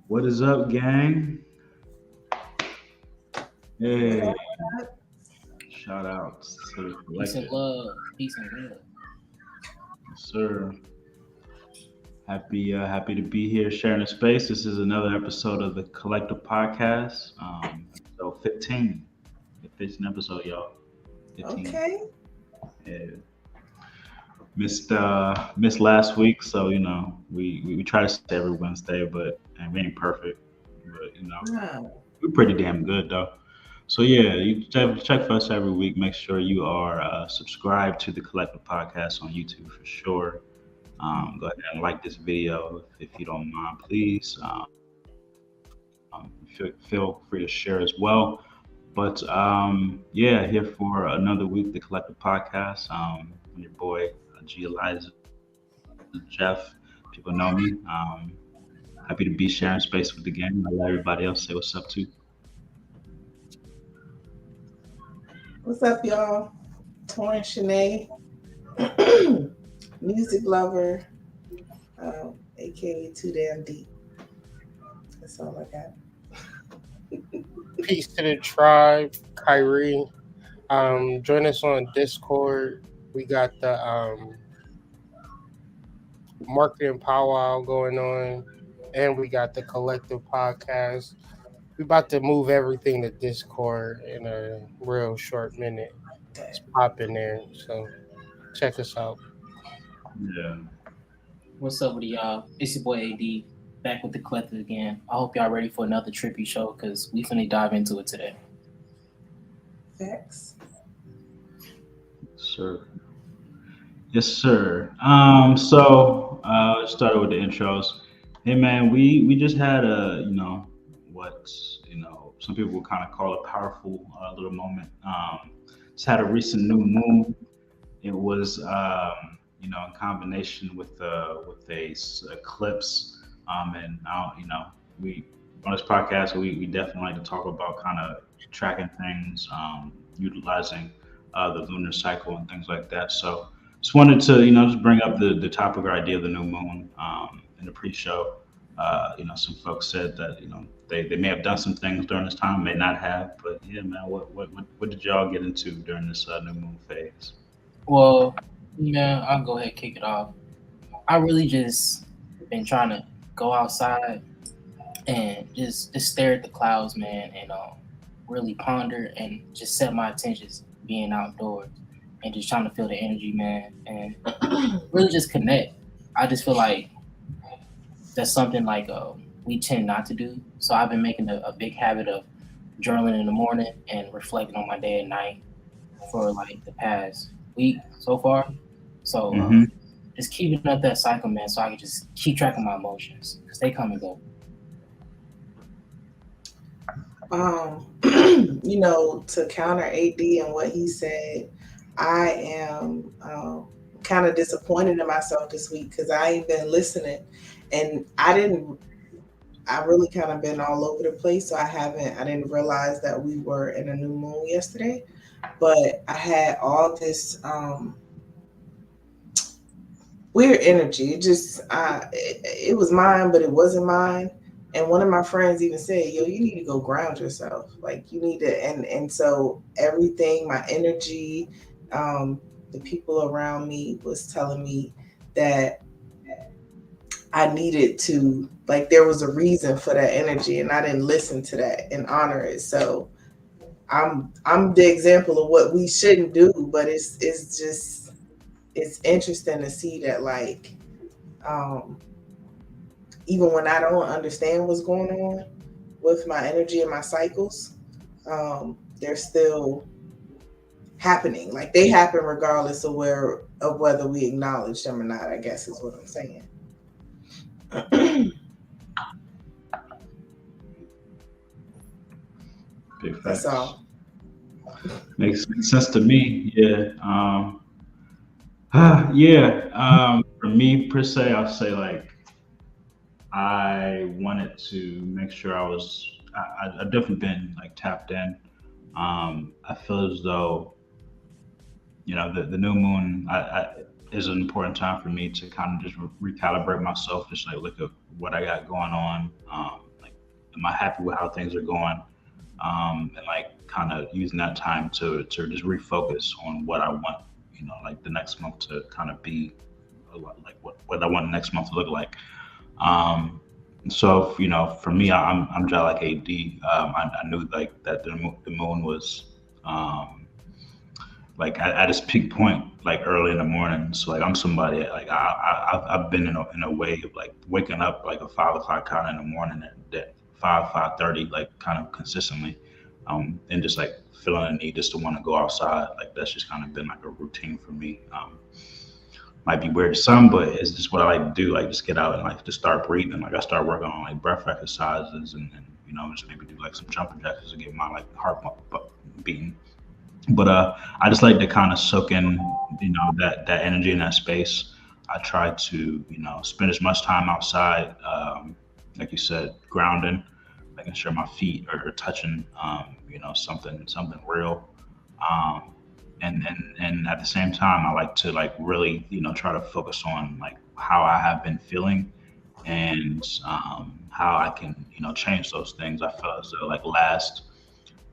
What is up, gang? What Hey, up? What up? shout outs to the Peace and collective. love. Peace and love. Yes, sir. Happy to be here sharing the space. This is another episode of the Collective Podcast. Episode 15. 15th episode, y'all. 15. Okay. Yeah. Missed last week, so we try to stay every Wednesday, but and we ain't perfect. But No. we're pretty damn good though. So yeah, you check for us every week. Make sure you are subscribed to the Collective Podcast on YouTube for sure. Go ahead and like this video if you don't mind, please. Feel free to share as well. But yeah, here for another week, the Collective Podcast. I'm your boy G Eliza Jeff. People know me. Happy to be sharing space with the gang. I'll let everybody else say what's up too. What's up, y'all? Torrin Shanae, music lover, aka Too Damn Deep. That's all I got. Peace to the tribe, Kyrie. Join us on Discord. We got the marketing powwow going on, and we got the collective podcast. We about to move everything to Discord in a real short minute. It's popping there, so check us out. Yeah. What's up with y'all? It's your boy AD back with the collective again. I hope y'all ready for another trippy show because we finna dive into it today. Facts. Sir. Yes, sir. Started with the intros. Hey, man, we just had what some people would kind of call a powerful little moment. Just had a recent new moon. It was in combination with eclipse. And we on this podcast we definitely like to talk about kind of tracking things, utilizing the lunar cycle and things like that. So just wanted to just bring up the topic or idea of the new moon in the pre-show. Some folks said that they may have done some things during this time, may not have, but yeah, man, what did y'all get into during this new moon phase? Well, man, I'll go ahead and kick it off. I really just been trying to go outside and just stare at the clouds, man, and really ponder and just set my intentions being outdoors and just trying to feel the energy, man, and really just connect. I just feel like that's something like we tend not to do. So I've been making a big habit of journaling in the morning and reflecting on my day at night for like the past week so far. So Mm-hmm. just keeping up that cycle, man, so I can just keep track of my emotions because they come and go. To counter AD and what he said, I am kind of disappointed in myself this week because I ain't been listening, and I really kind of been all over the place, so I didn't realize that we were in a new moon yesterday, but I had all this weird energy. It was mine, but it wasn't mine. And one of my friends even said, "Yo, you need to go ground yourself. Like you need to." And so everything, my energy, the people around me was telling me that I needed to, like, there was a reason for that energy, and I didn't listen to that and honor it. So I'm the example of what we shouldn't do, but it's just it's interesting to see that, like, um even when I don't understand what's going on with my energy and my cycles, they're still happening. Like they happen regardless of whether we acknowledge them or not, I guess is what I'm saying. Big That's facts. all. Makes sense to me. Yeah. Yeah. For me per se, I'll say like I wanted to make sure I've definitely been like tapped in. I feel as though the new moon is an important time for me to kind of just recalibrate myself, just like look at what I got going on, am I happy with how things are going? And like kind of using that time to just refocus on what I want, like the next month to kind of be like what I want the next month to look like. Um, so for me, I'm just like AD. I knew like that the moon was um, like at its peak point, like early in the morning. So like I'm somebody like I've been in a way of like waking up like a 5 o'clock kind of in the morning at 5:30 like kind of consistently, and just like feeling a need just to want to go outside. Like that's just kind of been like a routine for me. Might be weird to some, but it's just what I like to do. Like just get out and like just start breathing. Like I start working on like breath exercises and just maybe do like some jumping jacks to get my like heart beating. But I just like to kind of soak in, that energy in that space. I try to, spend as much time outside, like you said, grounding, making sure my feet are touching, something real. Um, and at the same time, I like to like really, try to focus on like how I have been feeling and how I can, change those things. I felt as though like last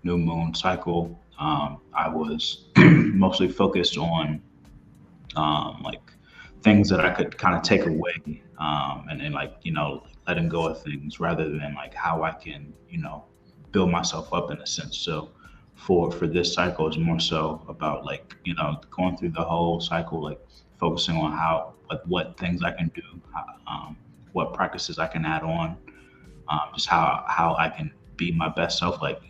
new moon cycle, I was mostly focused on like things that I could kind of take away, and like letting go of things rather than like how I can build myself up in a sense. So for this cycle, it's more so about like going through the whole cycle, like focusing on how like what things I can do, what practices I can add on, just how I can be my best self. Like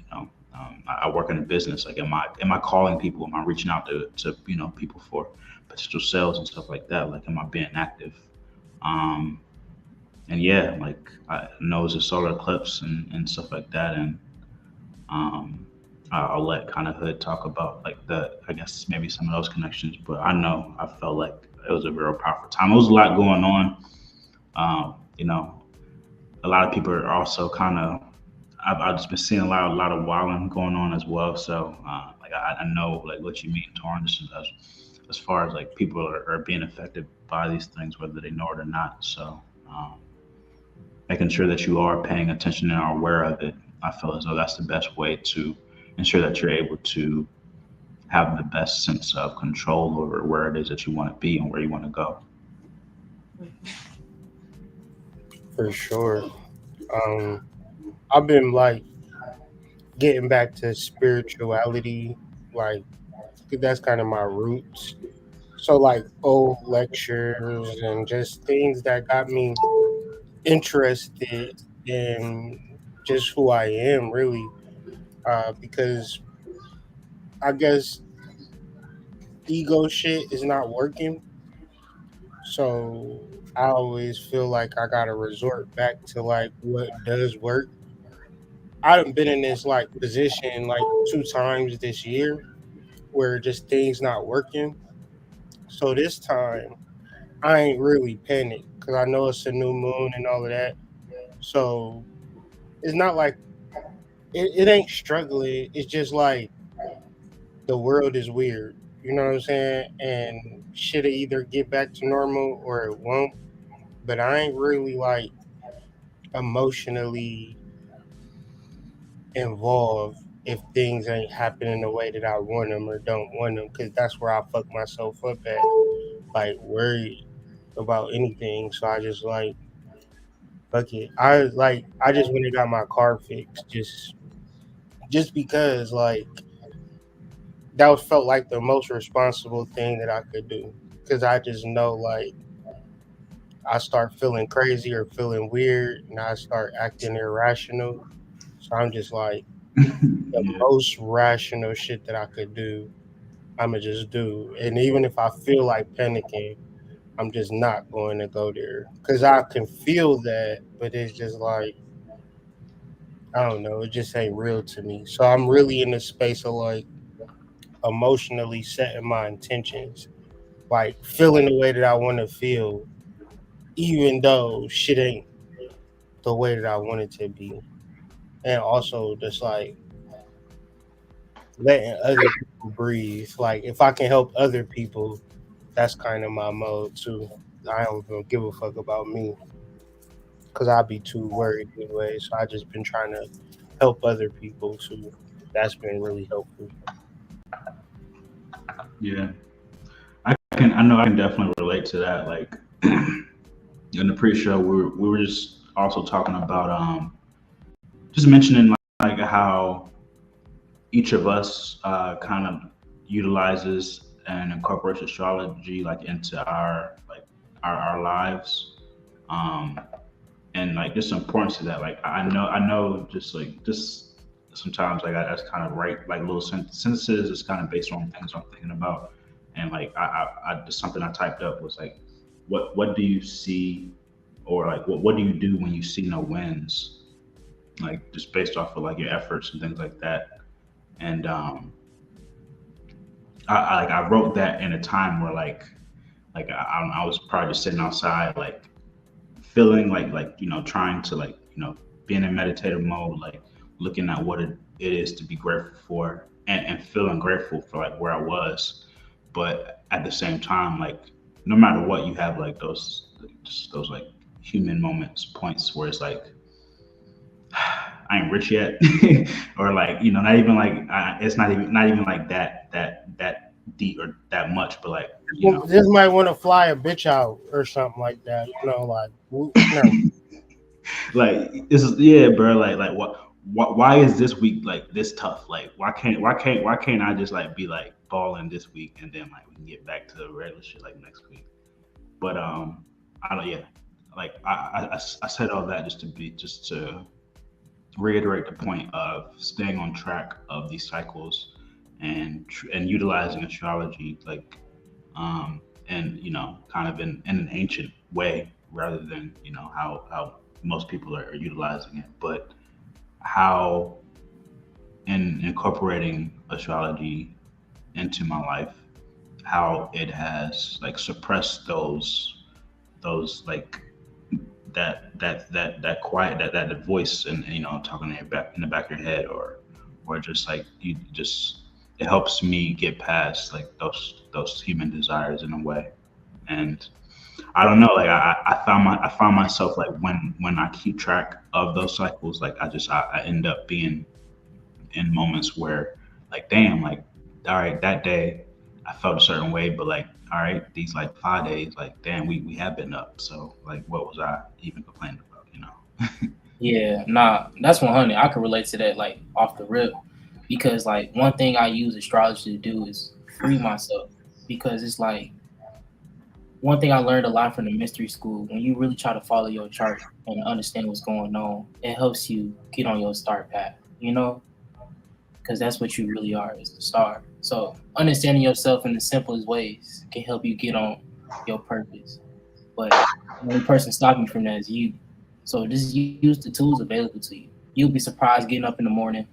I work in a business. Like am I calling people? Am I reaching out to people for potential sales and stuff like that? Like am I being active? Um, and yeah, like I know it's a solar eclipse and stuff like that. And um, I'll let kind of Hood talk about like the I guess maybe some of those connections. But I know I felt like it was a real powerful time. There was a lot going on. Um, you know, a lot of people are also kind of I've just been seeing a lot of wilding going on as well. So like I know like what you mean, Torrance, as far as like people are being affected by these things, whether they know it or not. So um, making sure that you are paying attention and are aware of it, I feel as though that's the best way to ensure that you're able to have the best sense of control over where it is that you want to be and where you want to go. for sure. Um, I've been like getting back to spirituality, like 'cause that's kind of my roots. So like old lectures and just things that got me interested in just who I am, really. Because I guess ego shit is not working. So I always feel like I gotta resort back to like what does work. I've been in this like position like 2 times this year where just things not working. So this time I ain't really panicked because I know it's a new moon and all of that. So it's not like it ain't struggling. It's just like the world is weird. You know what I'm saying? And shit'll either get back to normal or it won't. But I ain't really like emotionally involved if things ain't happening the way that I want them or don't want them, because that's where I fuck myself up at. Like worried about anything, so I just like fuck it. I just went and got my car fixed just because like that was felt like the most responsible thing that I could do. Cause I just know like I start feeling crazy or feeling weird and I start acting irrational. So I'm just like the Yeah. most rational shit that I could do, I'ma just do. And even if I feel like panicking, I'm just not going to go there. Cause I can feel that, but it's just like I don't know, it just ain't real to me. So I'm really in the space of like emotionally setting my intentions, like feeling the way that I want to feel, even though shit ain't the way that I want it to be. And also just like letting other people breathe. Like if I can help other people, that's kind of my mode too. I don't even give a fuck about me. because I'd be too worried anyway. So I just been trying to help other people. So that's been really helpful. Yeah, I know I can definitely relate to that. Like in the pre-show, we were just also talking about just mentioning like how each of us kind of utilizes and incorporates astrology like into our our lives. Um, and like just the importance of that. Like I know, just sometimes like I just kind of write like little sentences. It's kind of based on things I'm thinking about, and like I just something I typed up was like, what do you see, or like what do you do when you see no wins? Like just based off of like your efforts and things like that. And I wrote that in a time where I was probably just sitting outside like feeling like trying to like being in meditative mode, like looking at what it is to be grateful for, and feeling grateful for like where I was. But at the same time, like no matter what, you have like those just those like human moments, points where it's like I ain't rich yet, or like not even like it's not even like that deep or that much, but like Well, just might want to fly a bitch out or something like that. Like no. like this is yeah, bro. Like what? Why is this week like this tough? Like why can't I just like be like balling this week and then like we can get back to the regular shit like next week? But I don't yeah. Like I said all that just to reiterate the point of staying on track of these cycles and utilizing astrology like and kind of in an ancient way rather than how most people are utilizing it, but how in incorporating astrology into my life, how it has like suppressed those like that quiet that voice and talking in your back in the back of your head, or just like you just it helps me get past like those human desires in a way. And I don't know, like I found myself like when I keep track of those cycles, like I end up being in moments where like damn, like all right, that day I felt a certain way, but like all right, these like 5 days, like damn, we have been up. So like what was I even complaining about? Yeah, nah, that's 100. I can relate to that like off the rip because like one thing I use astrology to do is free myself because it's like one thing I learned a lot from the mystery school when you really try to follow your chart and understand what's going on, it helps you get on your star path, because that's what you really are is the star. So understanding yourself in the simplest ways can help you get on your purpose. But the only person stopping you from that is you. So just use the tools available to you. You'll be surprised getting up in the morning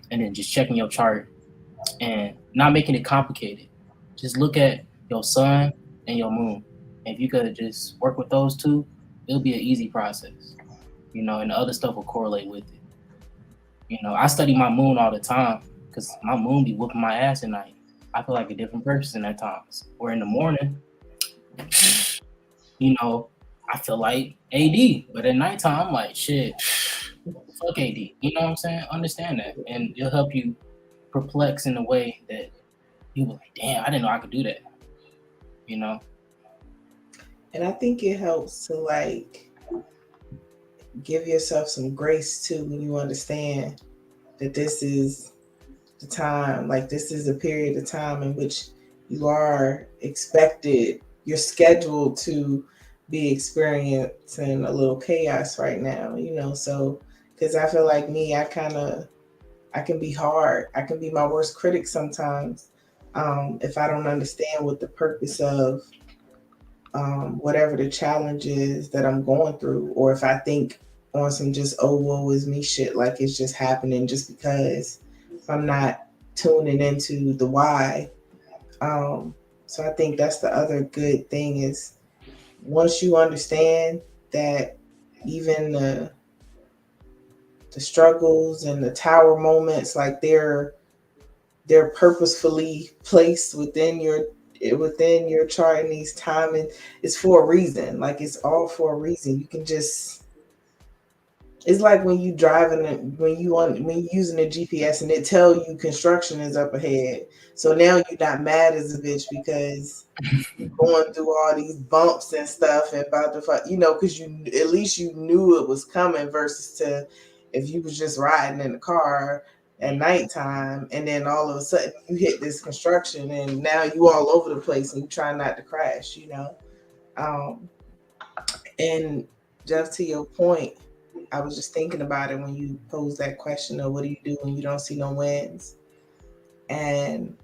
and then just checking your chart and not making it complicated. Just look at your sun and your moon. And if you could just work with those two, it'll be an easy process. And the other stuff will correlate with it. I study my moon all the time because my moon be whooping my ass at night. I feel like a different person at times. Or in the morning, you know, I feel like AD, but at nighttime, I'm like, shit, fuck AD. You know what I'm saying? Understand that. And it'll help you perplex in a way that you be like, damn, I didn't know I could do that. You know? And I think it helps to like give yourself some grace too when you understand that this is the time, like this is a period of time in which you are expected, you're scheduled to be experiencing a little chaos right now, so because I feel like me, I can be hard. I can be my worst critic sometimes, if I don't understand what the purpose of whatever the challenge is that I'm going through, or if I think on some just oh woe is me shit, like it's just happening just because I'm not tuning into the why. So I think that's the other good thing is once you understand that even the struggles and the tower moments, like they're purposefully placed within your chart in these time, and it's for a reason. Like it's all for a reason. You can just It's like when you driving when you using a GPS and it tell you construction is up ahead. So now you're not mad as a bitch because you going through all these bumps and stuff and about to fuck, because you at least you knew it was coming versus to if you was just riding in the car at nighttime and then all of a sudden you hit this construction and now you all over the place and you try not to crash. Um, and Jeff, to your point, I was just thinking about it when you posed that question of what do you do when you don't see no wins? And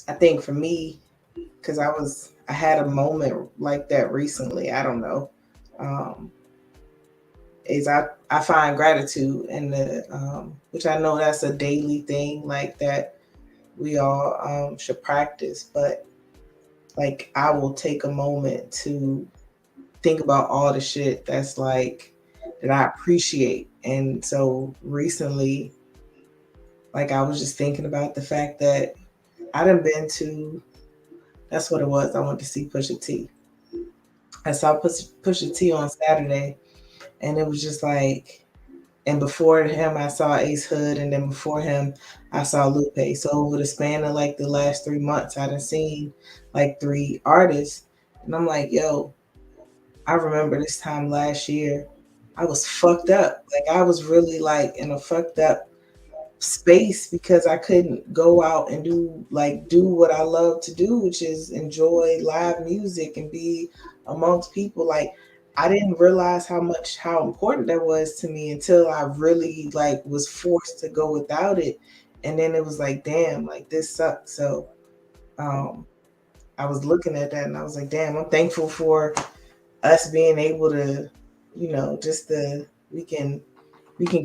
I think for me, because I had a moment like that recently. I don't know. Um, is I find gratitude in the which I know that's a daily thing like that we all should practice, but like I will take a moment to think about all the shit that's like that I appreciate. And so recently, like I was just thinking about the fact that I done been to that's what it was. I went to see Pusha T. I saw Pusha T on Saturday, and it was just like, and before him, I saw Ace Hood, and then before him, I saw Lupe. So over the span of like the last 3 months, I done seen like three artists, and I'm like, yo, I remember this time last year, I was fucked up. Like I was really like in a fucked up space because I couldn't go out and do what I love to do, which is enjoy live music and be amongst people. Like I didn't realize how important that was to me until I really like was forced to go without it. And then it was like, damn, like this sucks. So um I was looking at that and I was like, damn, I'm thankful for us being able to, just the we can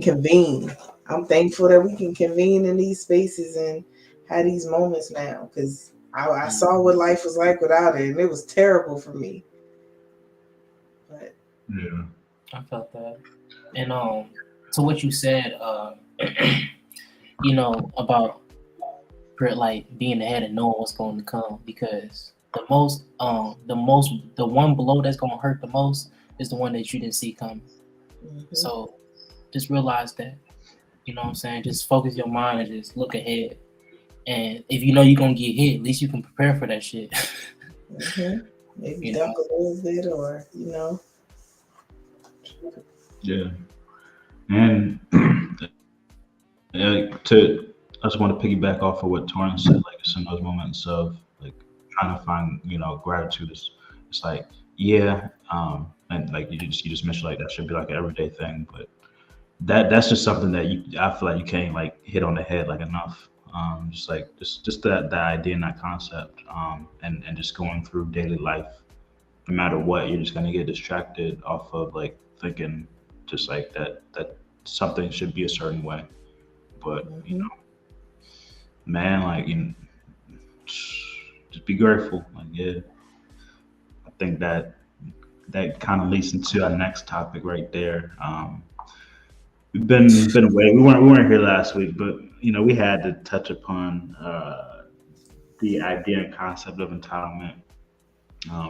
convene. I'm thankful that we can convene in these spaces and have these moments now because I saw what life was like without it, and it was terrible for me. But Yeah. I felt that. And to what you said, about like being ahead and knowing what's going to come, because the one blow that's going to hurt the most is the one that you didn't see coming. So just realize that, you know what I'm saying? Just focus your mind and just look ahead. And if you know you're going to get hit, at least you can prepare for that shit. Maybe duck a little bit or, Yeah. And I just want to piggyback off of what Torrance said. Like it's in those moments of like trying to find, gratitude. It's like yeah, and like you just mentioned like that should be like an everyday thing, but that's just something that I feel like you can't like hit on the head like enough. Just like just that idea and that concept, and just going through daily life, no matter what, you're just gonna get distracted off of like thinking just like that something should be a certain way. But man, like just be grateful. Like yeah, I think that kind of leads into our next topic right there. We've been away. We weren't here last week, but we had to touch upon the idea and concept of entitlement.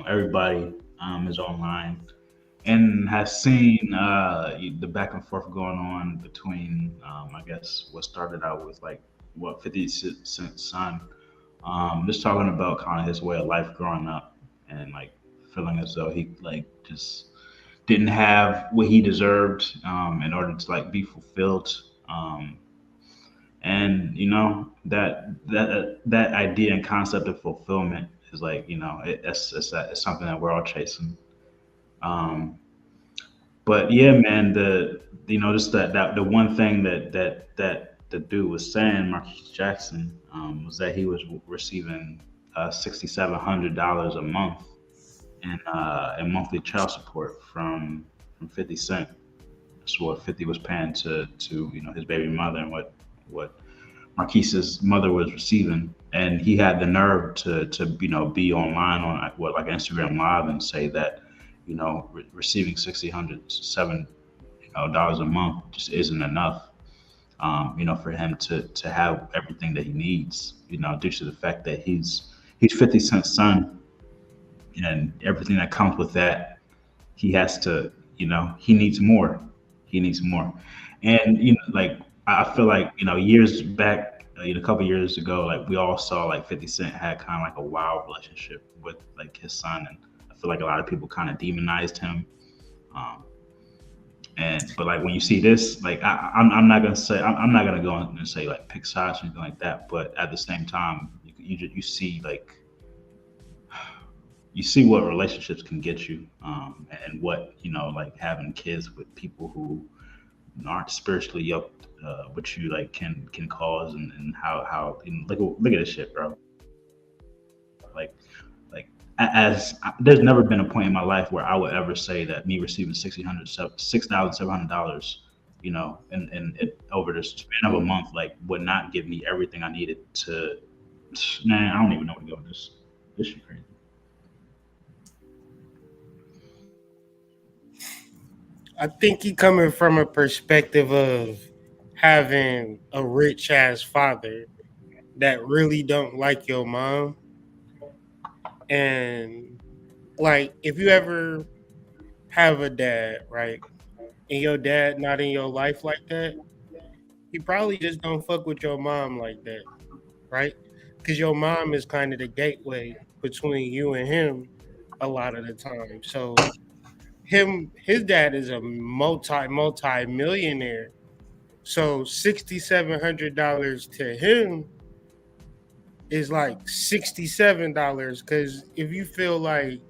Everybody is online and has seen the back and forth going on between, I guess, what started out with like what 50 Cent's son, just talking about kind of his way of life growing up and like feeling as though he like just didn't have what he deserved in order to like be fulfilled. And that idea and concept of fulfillment is like it's something that we're all chasing. Um, but yeah, man, just that the one thing that the dude was saying, Marquis Jackson, was that he was receiving $6,700 a month in monthly child support from 50 Cent. That's what 50 was paying to his baby mother and what Marquise's mother was receiving, and he had the nerve to be online on what like Instagram Live and say that receiving 6,700 dollars a month just isn't enough. For him to have everything that he needs. Due to the fact that he's 50 Cent's son and everything that comes with that, he has to he needs more. he needs more. And like I feel like years back, a couple years ago, like we all saw like 50 Cent had kind of like a wild relationship with like his son, and I feel like a lot of people kind of demonized him. Um, and but like when you see this, like I'm not gonna say I'm not gonna go on and say like pick sides or anything like that, but at the same time, you see like you see what relationships can get you, and what like having kids with people who aren't spiritually yoked with you like can cause, and how look at this shit, bro. Like there's never been a point in my life where I would ever say that me receiving $6,700, and it over the span of a month, like would not give me everything I needed to. Man, I don't even know where to go with this. This shit crazy. I think he coming from a perspective of having a rich ass father that really don't like your mom. And like if you ever have a dad, right? And your dad not in your life like that, he probably just don't fuck with your mom like that, right? Because your mom is kind of the gateway between you and him a lot of the time. So his dad is a multi millionaire. So $6,700 to him is like $67. Because if you feel like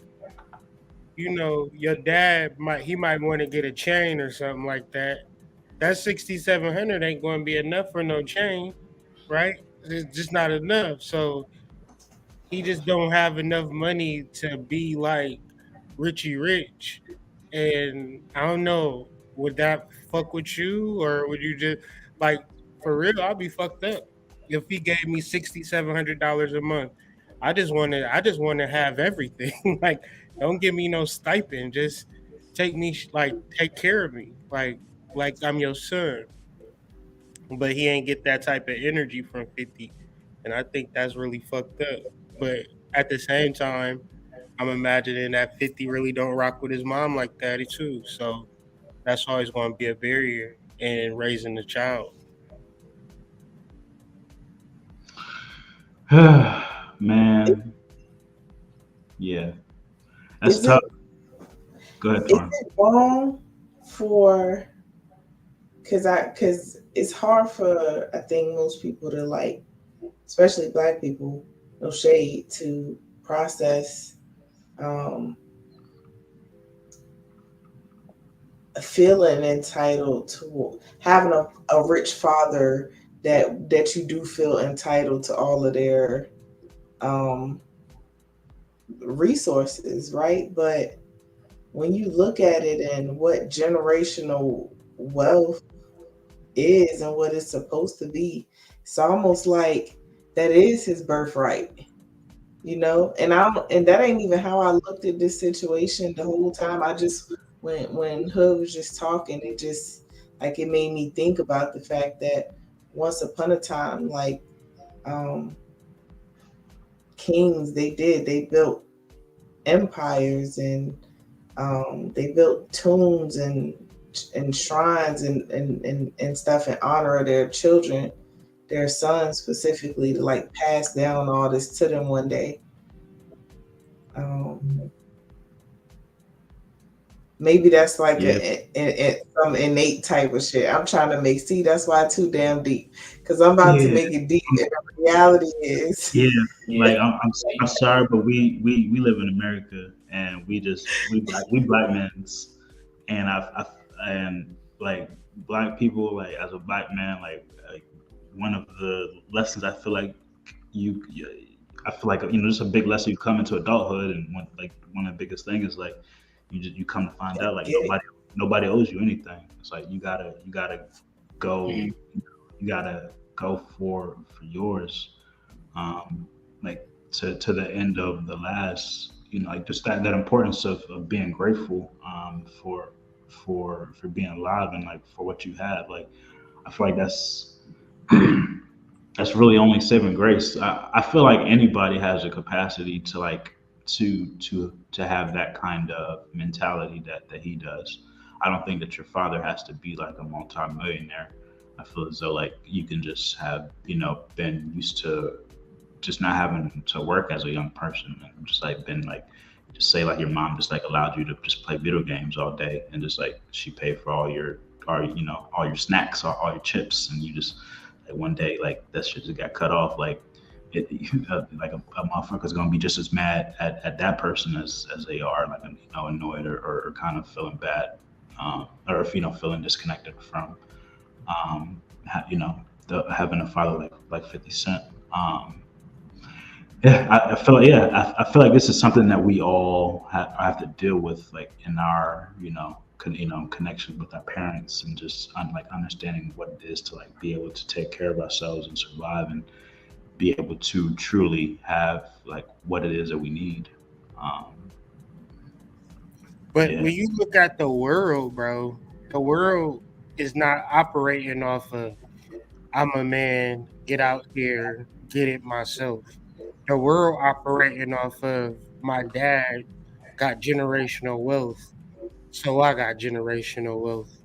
your dad might want to get a chain or something like that, that 6,700 ain't going to be enough for no chain, right? It's just not enough. So he just don't have enough money to be like Richie Rich. And I don't know, would that fuck with you, or would you just like for real? I'll be fucked up if he gave me $6,700 a month. I just want to have everything. Like, don't give me no stipend. Just take care of me, like I'm your son. But he ain't get that type of energy from 50, and I think that's really fucked up. But at the same time, I'm imagining that 50 really don't rock with his mom like that too. So that's always going to be a barrier in raising a child. Man, yeah, that's Is it tough. Go ahead, is Thorn. it wrong for because it's hard for I think most people to like, especially black people, no shade, to process um feeling entitled to having a rich father that you do feel entitled to all of their um resources, right? But when you look at it and what generational wealth is and what it's supposed to be, it's almost like that is his birthright. And that ain't even how I looked at this situation the whole time. I just when Hood was just talking, it just like it made me think about the fact that once upon a time, like um kings, they built empires, and they built tombs and shrines and stuff in honor of their children, their sons specifically, to like pass down all this to them one day. Um, Maybe that's like Yeah, some innate type of shit. I'm trying to make see that's why too damn deep, because I'm about to yeah, make it deep. And the reality is, yeah. Yeah. Like I'm sorry, but we live in America, and we black men, and and like black people, like as a black man, like one of the lessons I feel like you I feel like just a big lesson you come into adulthood, and one of the biggest thing is like you come to find out like get it. nobody owes you anything. It's like you gotta go Mhm. you gotta go for yours, um, like to the end of the last, like just that importance of being grateful, for being alive, and like for what you have. Like I feel like that's really only saving grace. I feel like anybody has a capacity to have that kind of mentality that he does. I don't think that your father has to be like a multimillionaire. I feel as though like you can just have, been used to just not having to work as a young person and just like been like just say like your mom just like allowed you to just play video games all day and just like she paid for all your snacks or all your chips and you just like one day like that shit just got cut off like it like a motherfucker's gonna be just as mad at that person as they are like annoyed or kind of feeling bad or if feeling disconnected from having a father like 50 Cent. Yeah, I feel like I feel like this is something that we all have to deal with, like in our connection with our parents, and just like understanding what it is to like be able to take care of ourselves and survive, and be able to truly have like what it is that we need. Um, But yeah, when you look at the world, bro, the world is not operating off of I'm a man, get out here, get it myself. The world operating off of my dad got generational wealth, so I got generational wealth.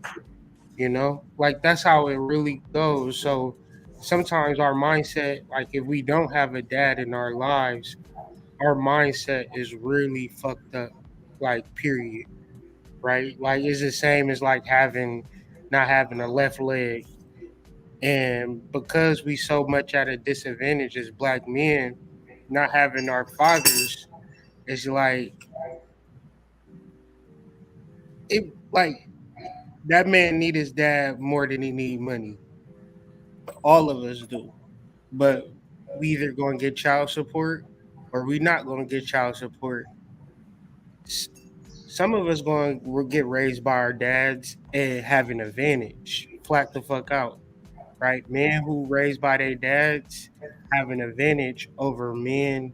Like that's how it really goes. So sometimes our mindset, like if we don't have a dad in our lives, our mindset is really fucked up. Like period, right? Like it's the same as like having not having a left leg. And because we so much at a disadvantage as black men, not having our fathers, it's like that man need his dad more than he need money. All of us do. But we either gonna get child support or we not gonna get child support. S- Some of us going to get raised by our dads and have an advantage, flat the fuck out, right? Men who raised by their dads have an advantage over men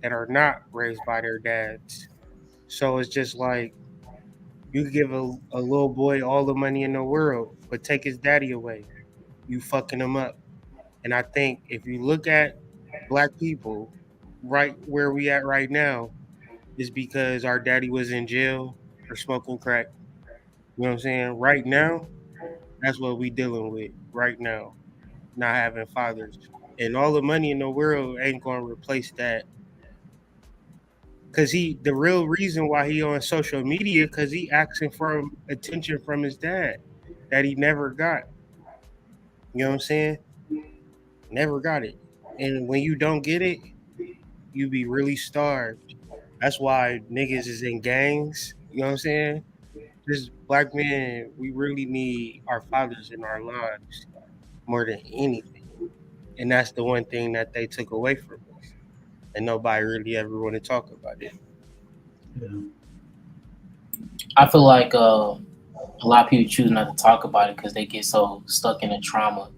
that are not raised by their dads. So it's just like you give a little boy all the money in the world, but take his daddy away. You fucking him up. And I think if you look at black people right where we at right now, is because our daddy was in jail or smoking crack. You know what I'm saying? Right now, that's what we dealing with right now, not having fathers. And all the money in the world ain't gonna replace that. Cause the real reason why he on social media, cause he asking for attention from his dad that he never got. You know what I'm saying? Never got it. And when you don't get it, you be really starved. That's why niggas is in gangs. You know what I'm saying? Just black men, we really need our fathers in our lives more than anything. And that's the one thing that they took away from us. And nobody really ever want to talk about it. yeah, I feel like a lot of people choose not to talk about it because they get so stuck in the trauma,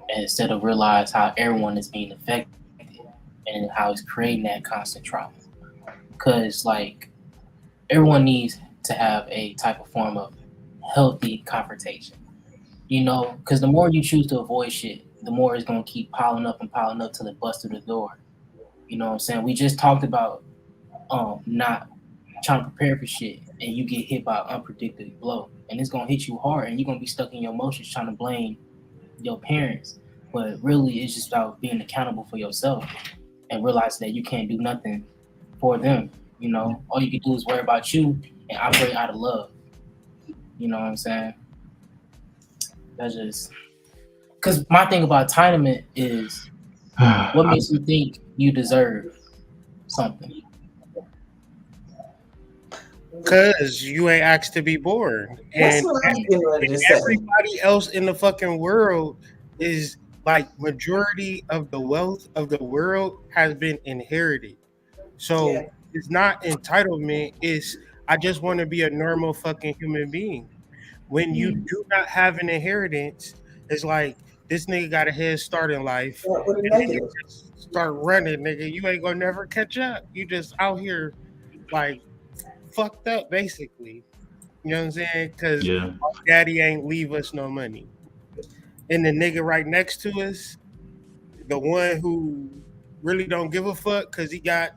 and instead of realize how everyone is being affected and how it's creating that constant trauma. Because like everyone needs to have a type of form of healthy confrontation. Because the more you choose to avoid shit, the more it's gonna keep piling up till it busts through the door. You know what I'm saying? We just talked about not trying to prepare for shit and you get hit by an unpredictable blow. And it's gonna hit you hard and you're gonna be stuck in your emotions trying to blame your parents. But really it's just about being accountable for yourself and realize that you can't do nothing for them. All you can do is worry about you and operate out of love. You know what I'm saying? That's just because my thing about entitlement is what I, makes you think you deserve something. Cause you ain't asked to be born. That's And, what I was Mm. getting ready and to say. everybody else in the fucking world is like majority of the wealth of the world has been inherited. Yeah. So it's not entitlement, it's I just want to be a normal fucking human being. When you Mm. do not have an inheritance, it's like this nigga got a head start in life, Start with a and then you negative. just start running, nigga. You ain't gonna never catch up. You just out here like fucked up, basically. You know what I'm saying? Because yeah, daddy ain't leave us no money, and the nigga right next to us, the one who really don't give a fuck because he got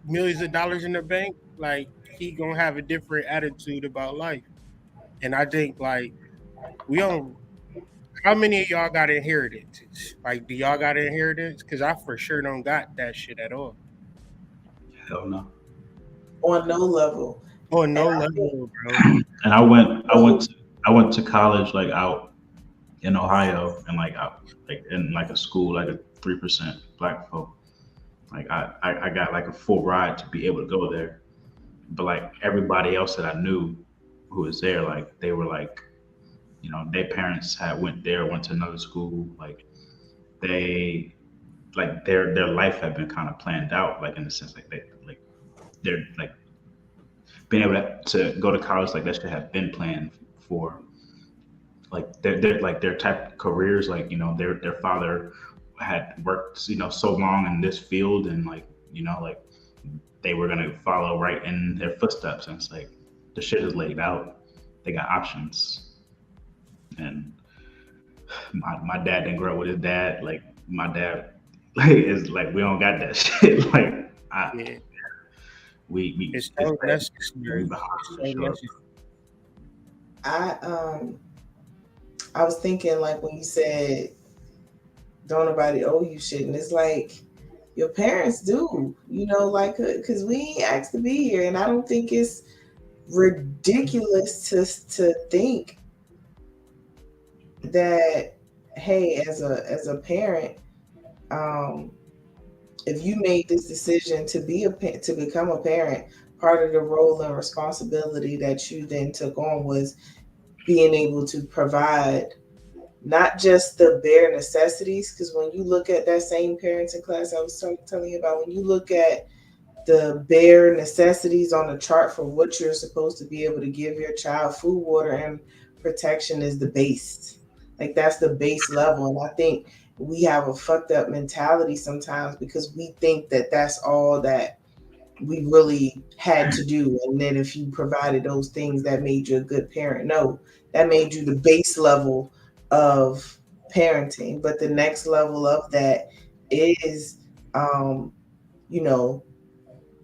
millions of dollars in the bank, like he gonna have a different attitude about life. And I think like we don't. How many of y'all got inheritances? Like, do y'all got inheritance? Because I for sure don't got that shit at all. Hell no. on no level. On And no I think level, bro. And so. I went to college like out in Ohio and like out like in like a school like a 3% black folk. Like I got like a full ride to be able to go there. But like everybody else that I knew who was there, like they were like, you know, their parents had went there, went to another school, like they like their life had been kind of planned out, like in the sense like they like they're like being able to go to college like that should have been planned for like their like their type of careers, like you know their father had worked, you know, so long in this field, and like you know like they were gonna follow right in their footsteps, and it's like the shit is laid out, they got options. And my dad didn't grow up with his dad, like my dad like is like we don't got that shit. Like I Yeah, we it's it's so bad. We necessary. behind It's for so sure. necessary. I I was thinking like when you said don't nobody owe you shit, and it's like your parents do, like because we ain't asked to be here, and I don't think it's ridiculous to think that hey, as a parent, um, if you made this decision to to become a parent, part of the role and responsibility that you then took on was being able to provide not just the bare necessities. Because when you look at that same parenting class I was telling you about, when you look at the bare necessities on the chart for what you're supposed to be able to give your child, food, water, and protection is the base. Like that's the base level. And I think we have a fucked up mentality sometimes because we think that that's all that we really had to do. And then if you provided those things, that made you a good parent. No, that made you the base level of parenting. But the next level of that is, um, you know,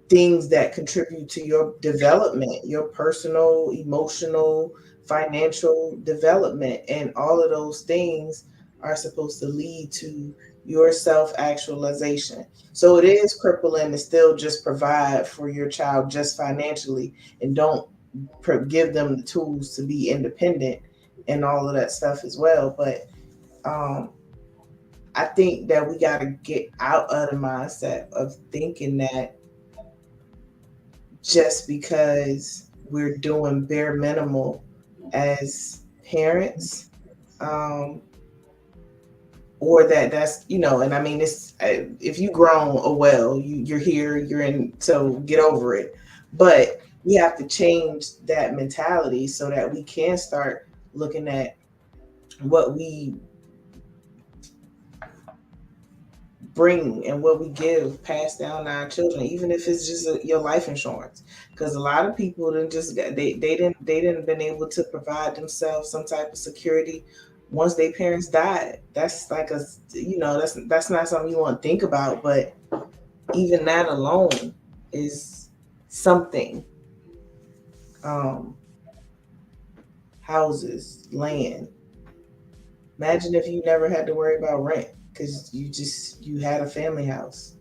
things that contribute to your development, your personal, emotional, financial development. And all of those things are supposed to lead to your self actualization. So it is crippling to still just provide for your child just financially and don't give them the tools to be independent and all of that stuff as well. But um, I think that we got to get out of the mindset of thinking that just because we're doing bare minimal as parents, um, or that's and I mean it's if you grown, oh well, you're here, you're in, so get over it. But we have to change that mentality so that we can start looking at what we bring and what we give pass down to our children, even if it's just your life insurance. Because a lot of people didn't just they didn't been able to provide themselves some type of security once their parents died. That's like that's not something you want to think about, but even that alone is something. um Houses, land. Imagine if you never had to worry about rent because you had a family house.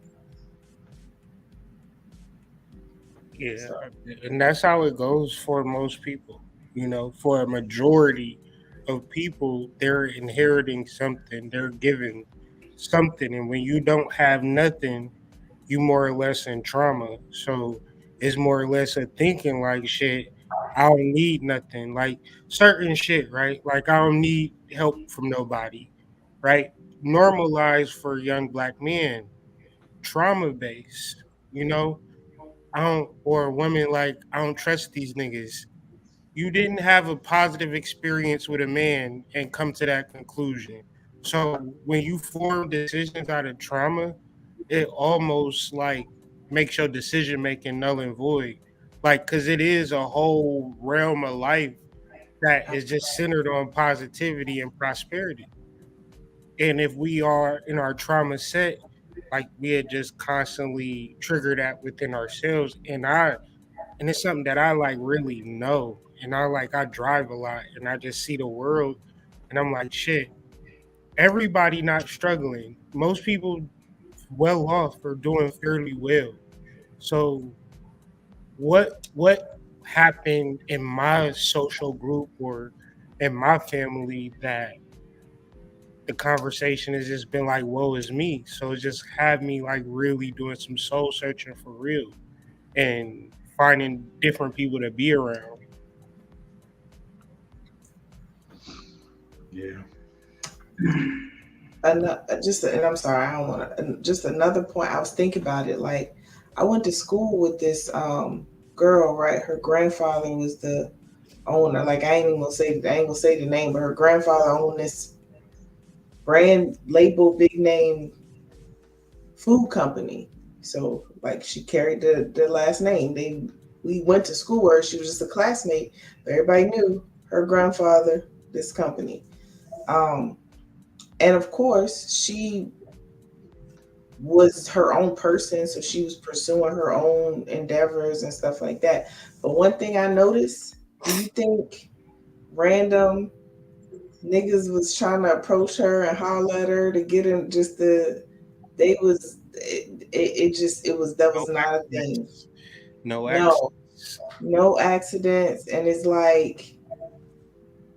Yeah, So and that's how it goes for most people. For a majority of people, they're inheriting something, they're given something, and when you don't have nothing, you more or less in trauma. So it's more or less a thinking like shit. I don't need nothing, like certain shit, right? Like I don't need help from nobody, right? Normalized for young black men, trauma based, you know I don't, or women like, I don't trust these niggas. You didn't have a positive experience with a man and come to that conclusion. So when you form decisions out of trauma, it almost like makes your decision making null and void. Like, cause it is a whole realm of life that is just centered on positivity and prosperity. And if we are in our trauma set, like we had just constantly trigger that within ourselves. And it's something that I like really know. and I drive a lot, and I just see the world, and I'm like, shit. Everybody not struggling. Most people well off or doing fairly well. So what happened in my social group or in my family that the conversation has just been like, woe is me. So it just had me like really doing some soul searching for real and finding different people to be around. Yeah. And I'm sorry, I don't want to. Just another point. I was thinking about it. Like, I went to school with this girl. Right, her grandfather was the owner. Like, I ain't gonna say the name, but her grandfather owned this brand label, big name food company. So, like, she carried the last name. We went to school where she was just a classmate, but everybody knew her grandfather. This company. Um, and of course, she was her own person, so she was pursuing her own endeavors and stuff like that. But one thing I noticed, do you think random niggas was trying to approach her and holler at her to get in just the they was it just it was that No was not a thing. accidents. No No, accidents. no accidents. And it's like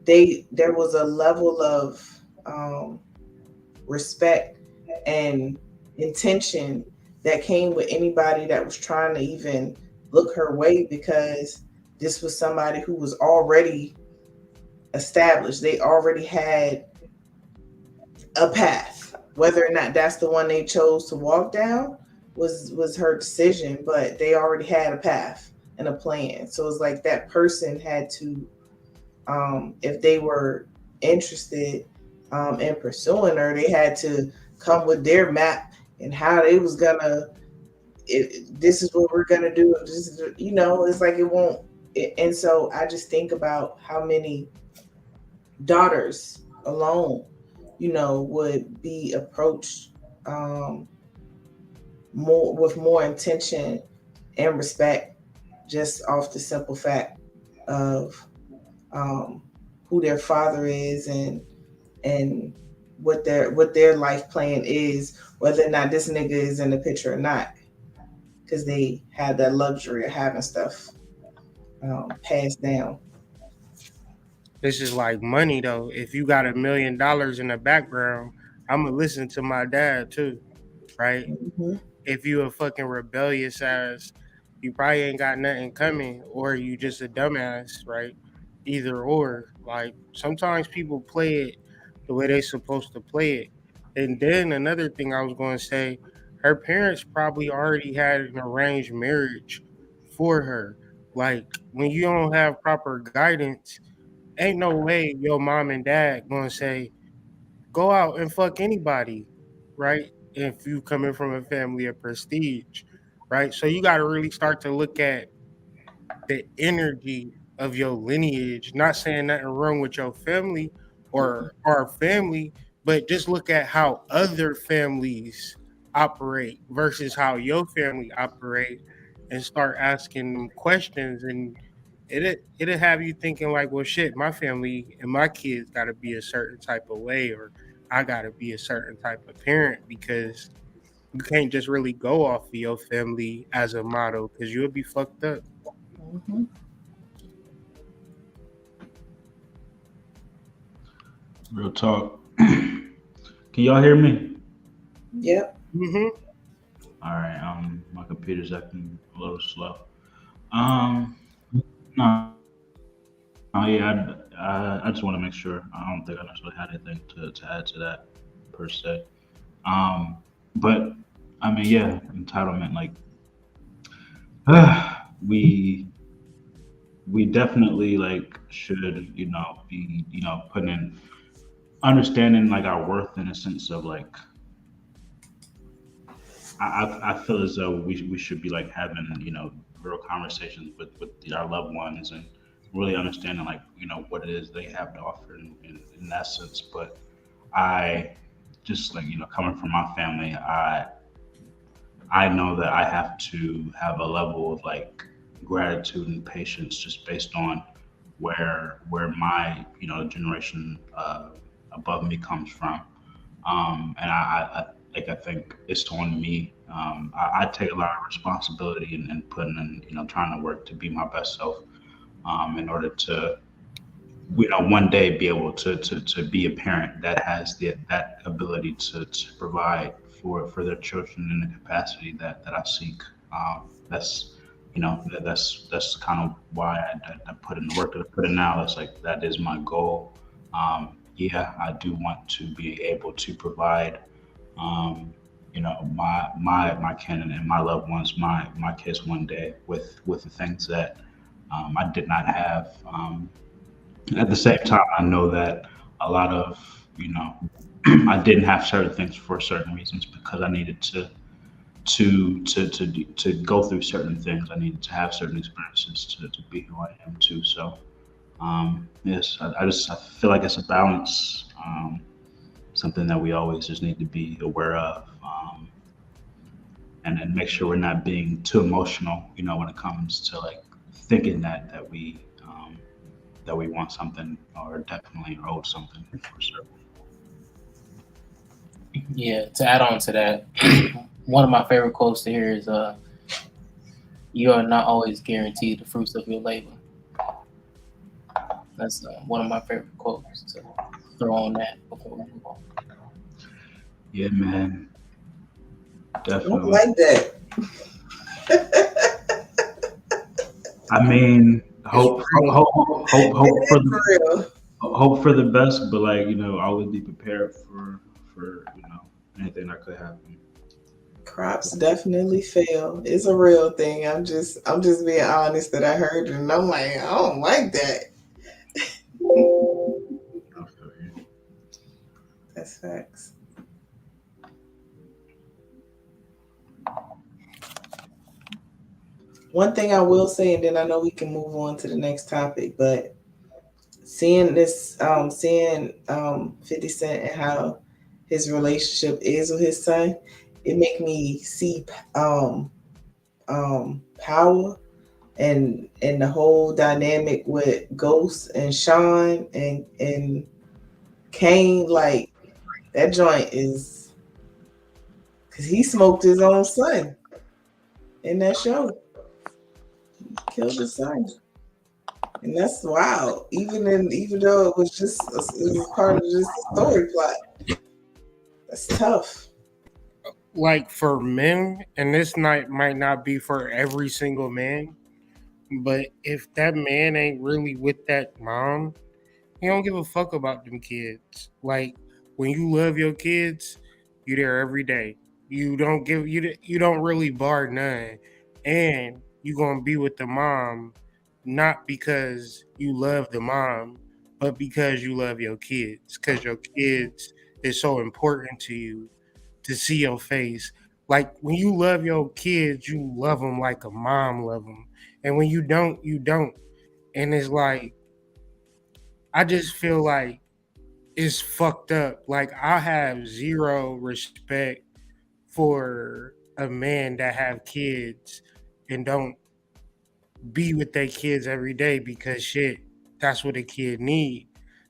there was a level of respect and intention that came with anybody that was trying to even look her way, because this was somebody who was already established. They already had a path. Whether or not that's the one they chose to walk down was her decision, but they already had a path and a plan. So it's like that person had to, if they were interested in pursuing her, they had to come with their map and how they was gonna. This is what we're gonna do. This is, it's like it won't. And so I just think about how many daughters alone, would be approached more with more intention and respect, just off the simple fact of um, who their father is, and what their life plan is, whether or not this nigga is in the picture or not, because they had that luxury of having stuff passed down. This is like money though. If you got $1 million in the background, I'm gonna listen to my dad too, right? Hmm. If you a fucking rebellious ass, you probably ain't got nothing coming, or you just a dumbass, right? Either or. Like sometimes people play it the way they supposed to play it. And then another thing I was going to say, her parents probably already had an arranged marriage for her. Like when you don't have proper guidance, ain't no way your mom and dad going to say go out and fuck anybody, right? If you coming from a family of prestige, right? So you got to really start to look at the energy of your lineage. Not saying nothing wrong with your family or our family, but just look at how other families operate versus how your family operate, and start asking them questions. And it'll have you thinking like, well, shit, my family and my kids got to be a certain type of way, or I got to be a certain type of parent, because you can't just really go off of your family as a model because you'll be fucked up. Hmm. Real talk. Can y'all hear me? Yep. Hmm. All right. My computer's acting a little slow. Um, no, yeah, I just want to make sure. I don't think I necessarily had anything to add to that per se. But I mean, yeah, entitlement. Like, we we definitely like should be putting in understanding like our worth in a sense of like I feel as though we should be like having real conversations with our loved ones and really understanding like what it is they have to offer in that sense. But I just like coming from my family, I know that I have to have a level of like gratitude and patience just based on where my generation above me comes from. And I think it's on me. I take a lot of responsibility and putting in, trying to work to be my best self, in order to, one day be able to be a parent that has that ability to provide for their children in the capacity that I seek. That's that's kind of why I put in the work that I put in now. That's like that is my goal. Yeah, I do want to be able to provide, um, my kin and my loved ones, my kids one day with the things that I did not have. At the same time, I know that a lot of, I didn't have certain things for certain reasons because I needed to go through certain things. I needed to have certain experiences to be who I am too. So yes, I feel like it's a balance, something that we always just need to be aware of, and make sure we're not being too emotional. When it comes to like thinking that we want something or definitely owed something for sure. Yeah, to add on to that, one of my favorite quotes to hear is "You are not always guaranteed the fruits of your labor." That's one of my favorite quotes to throw on that before we move on. Yeah, man, I don't definitely. like that. I mean, It's real. hope It for is the for real. hope for the best, but like always be prepared for anything that could happen. Crops definitely fail. It's a real thing. I'm just being honest that I heard it and I'm like, I don't like that. I feel you. That's facts. One thing I will say, and then I know we can move on to the next topic, but seeing 50 Cent and how his relationship is with his son, it make me see power and the whole dynamic with Ghost and Sean and Kane. Like that joint is because he smoked his own son in that show. He killed his son. And that's wild. Even though it was part of just the story plot. That's tough. Like for men, and this night might not be for every single man, but if that man ain't really with that mom, he don't give a fuck about them kids. Like when you love your kids, you there every day. You don't really bar none, and you gonna be with the mom, not because you love the mom, but because you love your kids. Because your kids is so important to you to see your face. Like when you love your kids, you love them like a mom love them, and when you don't, you don't. And it's like I just feel like it's fucked up. Like I have zero respect for a man that have kids and don't be with their kids every day because shit, that's what a kid need.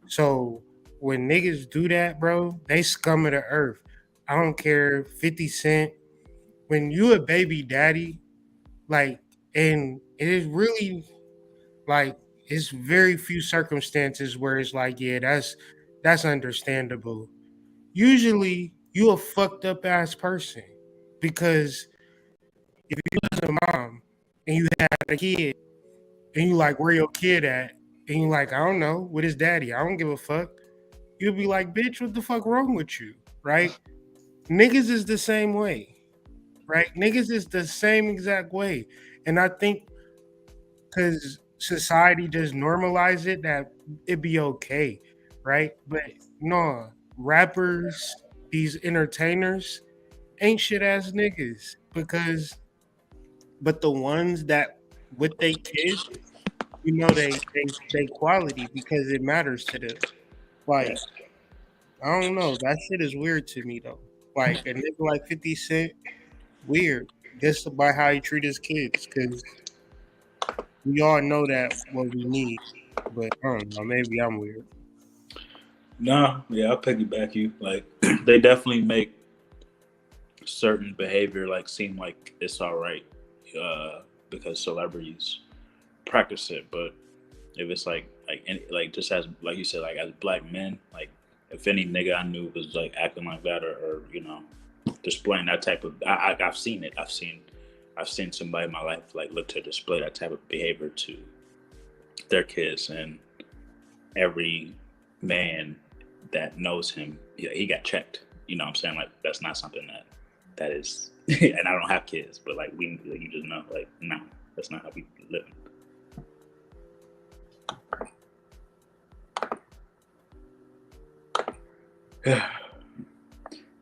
So when niggas do that, bro, they scum of the earth. I don't care 50 Cent. When you a baby daddy, like, and it is really like it's very few circumstances where it's like, yeah, that's understandable. Usually you a fucked up ass person because if you was a mom and you had a kid and you like where your kid at and you like I don't know with his daddy I don't give a fuck, you'll be like bitch what the fuck wrong with you, right? Niggas is the same way, right? Niggas is the same exact way, and I think because society just normalize it that it be okay, right? But no, rappers, these entertainers ain't shit ass niggas because but the ones that with they kids, you know they quality because it matters to them. Like I don't know, that shit is weird to me though. Like a nigga like 50 Cent, weird. Just about how he treat his kids, because we all know that what we need. But I don't know. Maybe I'm weird. No, yeah, I'll piggyback you. Like, they definitely make certain behavior like seem like it's all right, because celebrities practice it. But if it's like just as like you said, like as black men, like if any nigga I knew was like acting like that, or displaying that type of, I've seen it. I've seen somebody in my life like look to display that type of behavior to their kids, and every man that knows him, he got checked. You know what I'm saying? Like, that's not something that is, and I don't have kids, but like you just know, like, no, that's not how we live.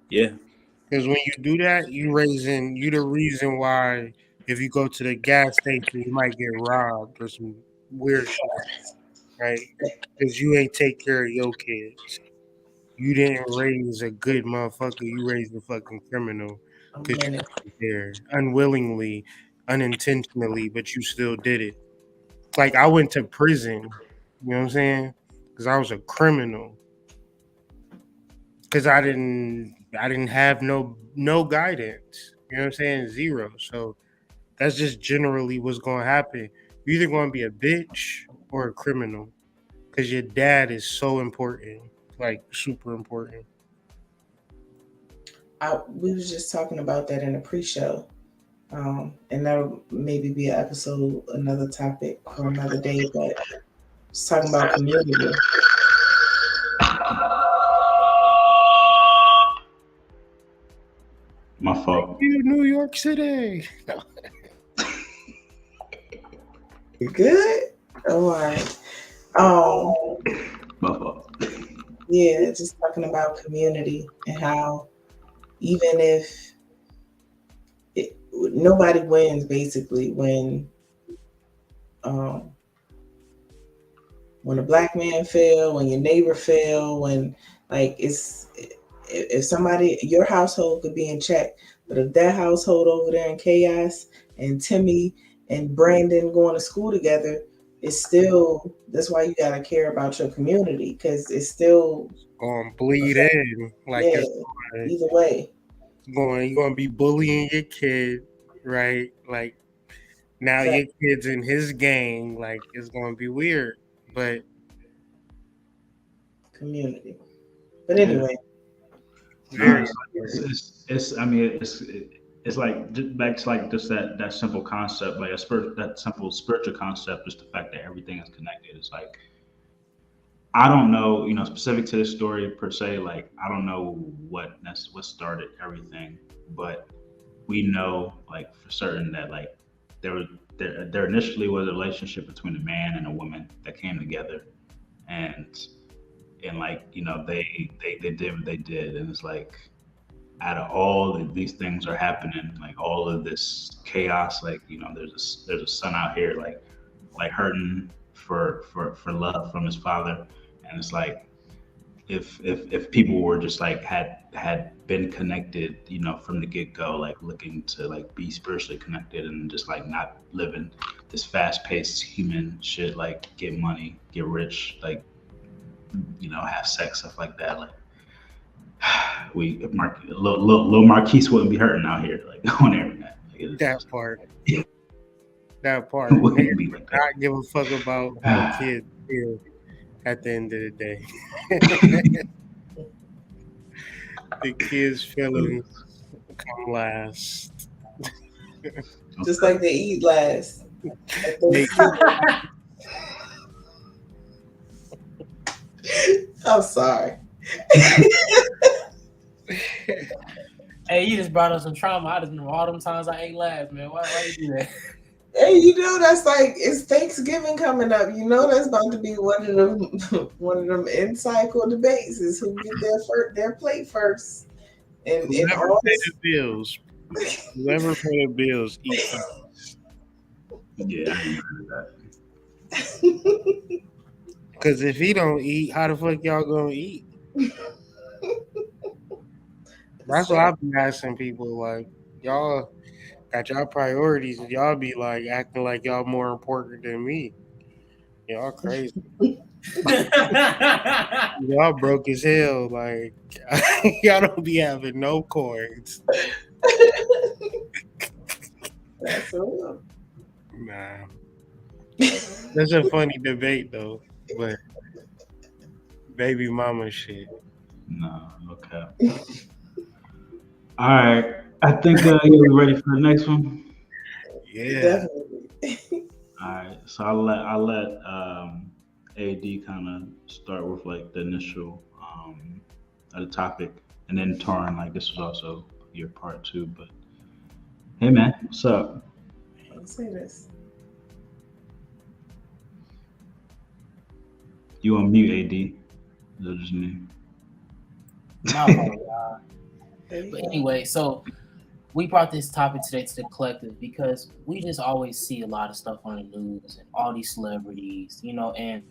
Yeah. Because when you do that, you the reason why if you go to the gas station, you might get robbed or some weird shit, right? Because you ain't take care of your kids. You didn't raise a good motherfucker. You raised a fucking criminal A because you minute. were there unwillingly, unintentionally, but you still did it. Like I went to prison. You know what I'm saying? Because I was a criminal. Because I didn't have no guidance. You know what I'm saying? Zero. So that's just generally what's gonna happen. You're either gonna be a bitch or a criminal. Because your dad is so important. Like super important. We was just talking about that in the pre-show, and that'll maybe be an episode, another topic for another day. But just talking about community. My fault. You New York City. You good? All right. My fault. Yeah, just talking about community and how even if nobody wins, basically, um, when a black man fail, when your neighbor fail, when like it's if somebody your household could be in check, but if that household over there in chaos and Timmy and Brandon going to school together, it's still that's why you gotta care about your community because it's still Gonna bleed in like yeah it's either way. you're gonna be bullying your kid, right? Like now your Exactly. kid's in his gang, like it's gonna be weird. But Community. But Yeah. anyway, No, very it's I mean, it's like just back to like just that simple concept, like that simple spiritual concept, just the fact that everything is connected. It's like, I don't know, specific to this story per se. Like, I don't know what started everything, but we know like for certain that like there was there initially was a relationship between a man and a woman that came together, and like they did what they did, and it's like out of all of these things are happening, like all of this chaos, like there's a son out here like hurting for love from his father, and it's like if people were just like had been connected, from the get go, like looking to like be spiritually connected and just like not living this fast paced human shit, like get money, get rich, like have sex, stuff like that, like little Marquise wouldn't be hurting out here like on the internet. Like, that it's part. That it part. Niggas wouldn't be do like not give a fuck about how the that. kids feel at the end of the day. The kids' feelings come last. just like they eat last at They Thanksgiving. I'm sorry. Hey, you just brought up some trauma. I just remember all them times I ate last, man. Why you do that? Hey, that's like it's Thanksgiving coming up. That's about to be one of them one of them end cycle debates is who get their plate first. And whoever all pay the bills, whoever pay the bills, eat first. Yeah, I ain't heard of Because if he don't eat, how the fuck y'all gonna eat? That's what I've been asking people. Like, y'all got y'all priorities. Y'all be like acting like y'all more important than me. Y'all crazy. Y'all broke as hell. Like y'all don't be having no coins. That's real. Nah, that's a funny debate though. But baby mama shit. No, okay. All right. I think yeah, we ready for the next one. Yeah. Definitely. All right. So I'll let AD kind of start with like the initial the topic, and then Torrin, like this was also your part too. But hey, man, what's up? I ain't say this. You on mute, AD? Is that just me? My fault, y'all. There you But go. anyway, so we brought this topic today to the collective because we just always see a lot of stuff on the news and all these celebrities, and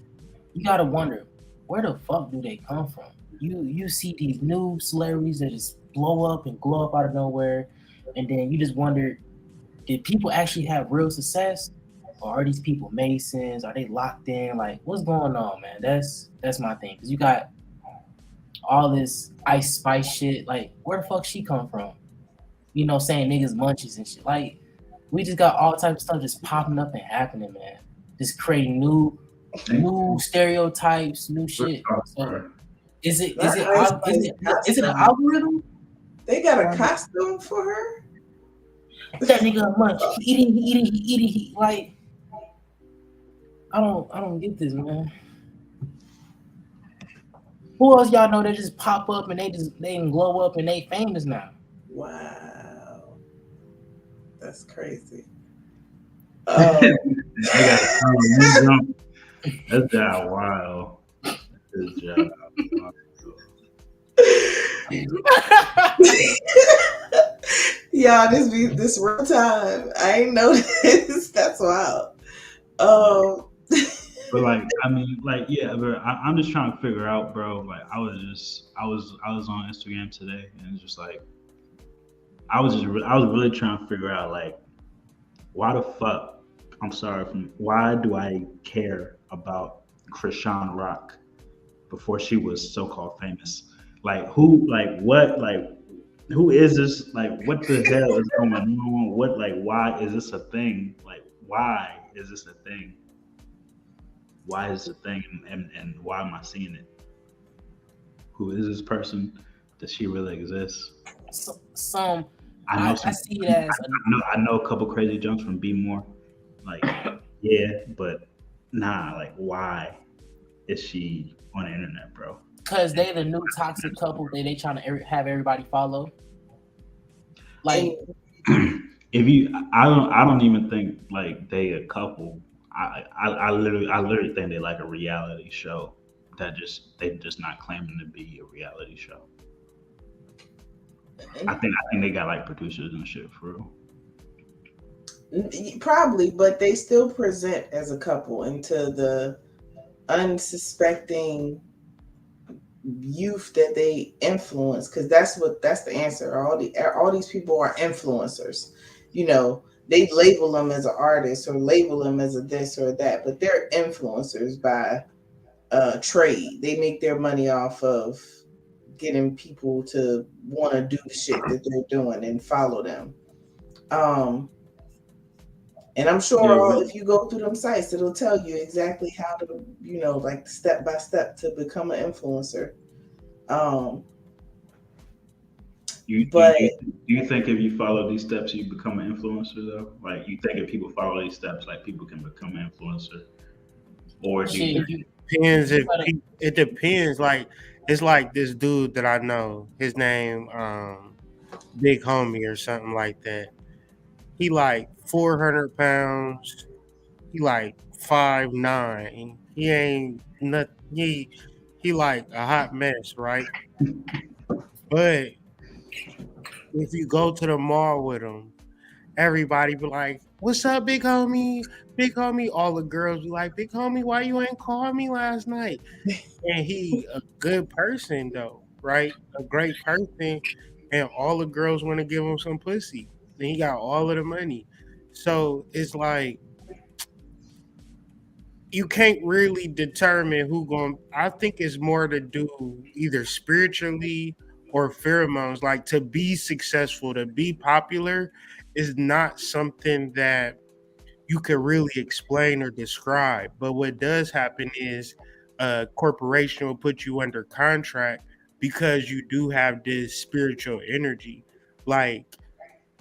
you gotta wonder where the fuck do they come from? You see these new celebrities that just blow up and glow up out of nowhere, and then you just wonder, did people actually have real success? Or are these people masons? Are they locked in? Like, what's going on, man? That's my thing. Cause you got all this Ice Spice shit. Like, where the fuck she come from? Saying niggas munchies and shit. Like, we just got all types of stuff just popping up and happening, man. Just creating new stereotypes, new shit. So is it is That it Ice is Spice it is it an costume. algorithm? They got a costume for her? That nigga a munch. He eating. Like, I don't get this, man. Who else y'all know that just pop up and they can glow up and they famous now? Wow. That's crazy. They got a new jump. That's that wild. Good job. Y'all, this real time. I ain't know this. That's wild. But like, I mean, like, yeah, but I'm just trying to figure out, bro. Like, I was on Instagram today, and it's just like, I was really trying to figure out, like, why the fuck? I'm sorry, why do I care about Krishan Rock before she was so-called famous? Like, who? Like, what? Like, who is this? Like, what the hell is going on? What? Like, why is this a thing? Like, why is this a thing? Why is this a thing? And why am I seeing it? Who is this person? Does she really exist? Some I know I some. see it as I know a couple crazy jumps from Be More. Like, yeah, but nah. Like, why is she on the internet, bro? because they the new toxic couple that they trying to have everybody follow. Like, If you, I don't even think like they a couple. I literally think they like a reality show that they just not claiming to be a reality show. I think they got like producers and shit for real. probably, but they still present as a couple into the unsuspecting youth that they influence, because that's the answer. All these people are influencers. They label them as an artist or label them as a this or that, but they're influencers by trade. They make their money off of getting people to want to do the shit that they're doing and follow them. um and I'm Yeah, sure but if you go through them sites, it'll tell you exactly how to, like step by step to become an influencer. um but do you think if you follow these steps you become an influencer though? Like, you think if people follow these steps, like, people can become an influencer, or do you shit, think? Depends you if gotta it depends. Like it's like this dude that I know. His name Big Homie or something like that. He like 400 pounds. He like 5'9". He ain't not he like a hot mess, right? But if you go to the mall with him, everybody be like, "What's up, big homie? Big homie." All the girls be like, "Big homie, why you ain't call me last night?" And he a good person though, right? A great person, and all the girls want to give him some pussy. And he got all of the money, so it's like you can't really determine who going. I think it's more to do either spiritually or pheromones. Like to be successful, to be popular, is not something that you can really explain or describe. But what does happen is a corporation will put you under contract because you do have this spiritual energy. Like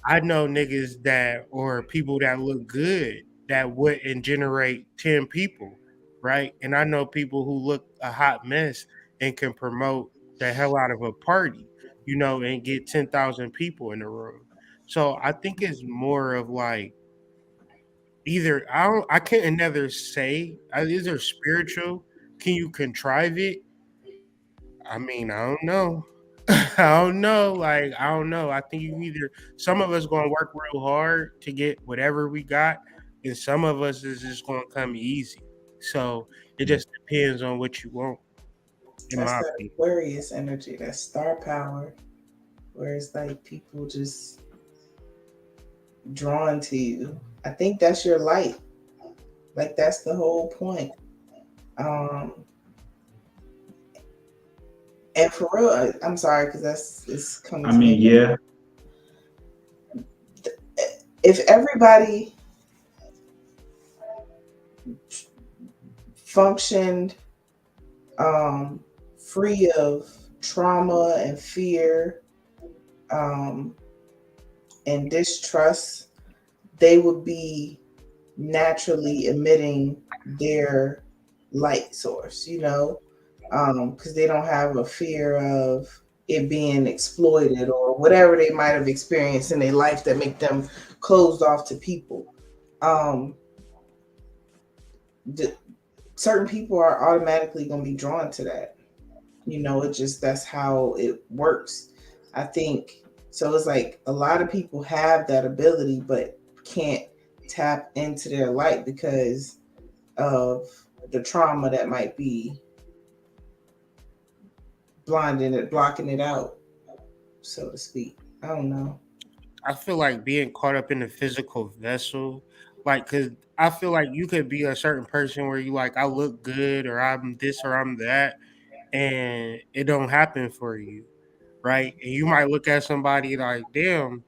I know niggas that or people that look good that wouldn't generate 10 people, right? And I know people who look a hot mess and can promote the hell out of a party, and get 10,000 people in the room. So I think it's more of like either I can't never say either spiritual. Can you contrive it? I mean, I don't know. I don't know. Like, I don't know. I think you either some of us gonna work real hard to get whatever we got, and some of us is just gonna come easy. So it just depends on what you want, in That's my that opinion. Aquarius energy, that star power, where it's like people just drawn to you. I think that's your light. Like that's the whole point. Um, and for real, I'm sorry because that's it's coming I to me. mean, yeah, If everybody functioned um, free of trauma and fear um, and distrust, they would be naturally emitting their light source, because they don't have a fear of it being exploited or whatever they might have experienced in their life that make them closed off to people. Um, the, Certain people are automatically going to be drawn to that. It just that's how it works. I think so. It's like a lot of people have that ability, but can't tap into their light because of the trauma that might be blinding it, blocking it out, so to speak. I don't know. I feel like being caught up in the physical vessel, like, cause I feel like you could be a certain person where you like, I look good or I'm this or I'm that, and it don't happen for you, right? And you might look at somebody like, damn,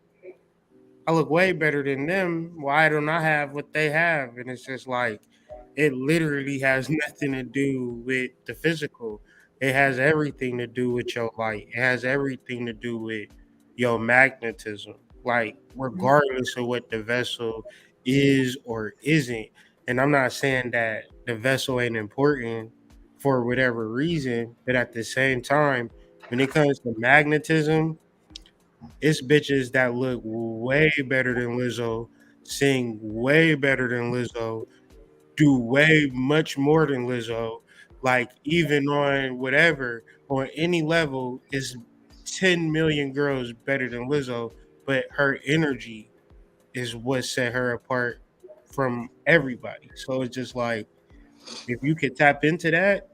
I look way better than them. Why don't I have what they have? And it's just like it literally has nothing to do with the physical. It has everything to do with your light. It has everything to do with your magnetism. Like regardless of what the vessel is or isn't. And I'm not saying that the vessel ain't important for whatever reason, but at the same time, when it comes to magnetism, it's bitches that look way better than Lizzo, sing way better than Lizzo, do way much more than Lizzo. Like even on whatever, on any level, is 10 million girls better than Lizzo, but her energy is what set her apart from everybody. So it's just like if you could tap into that,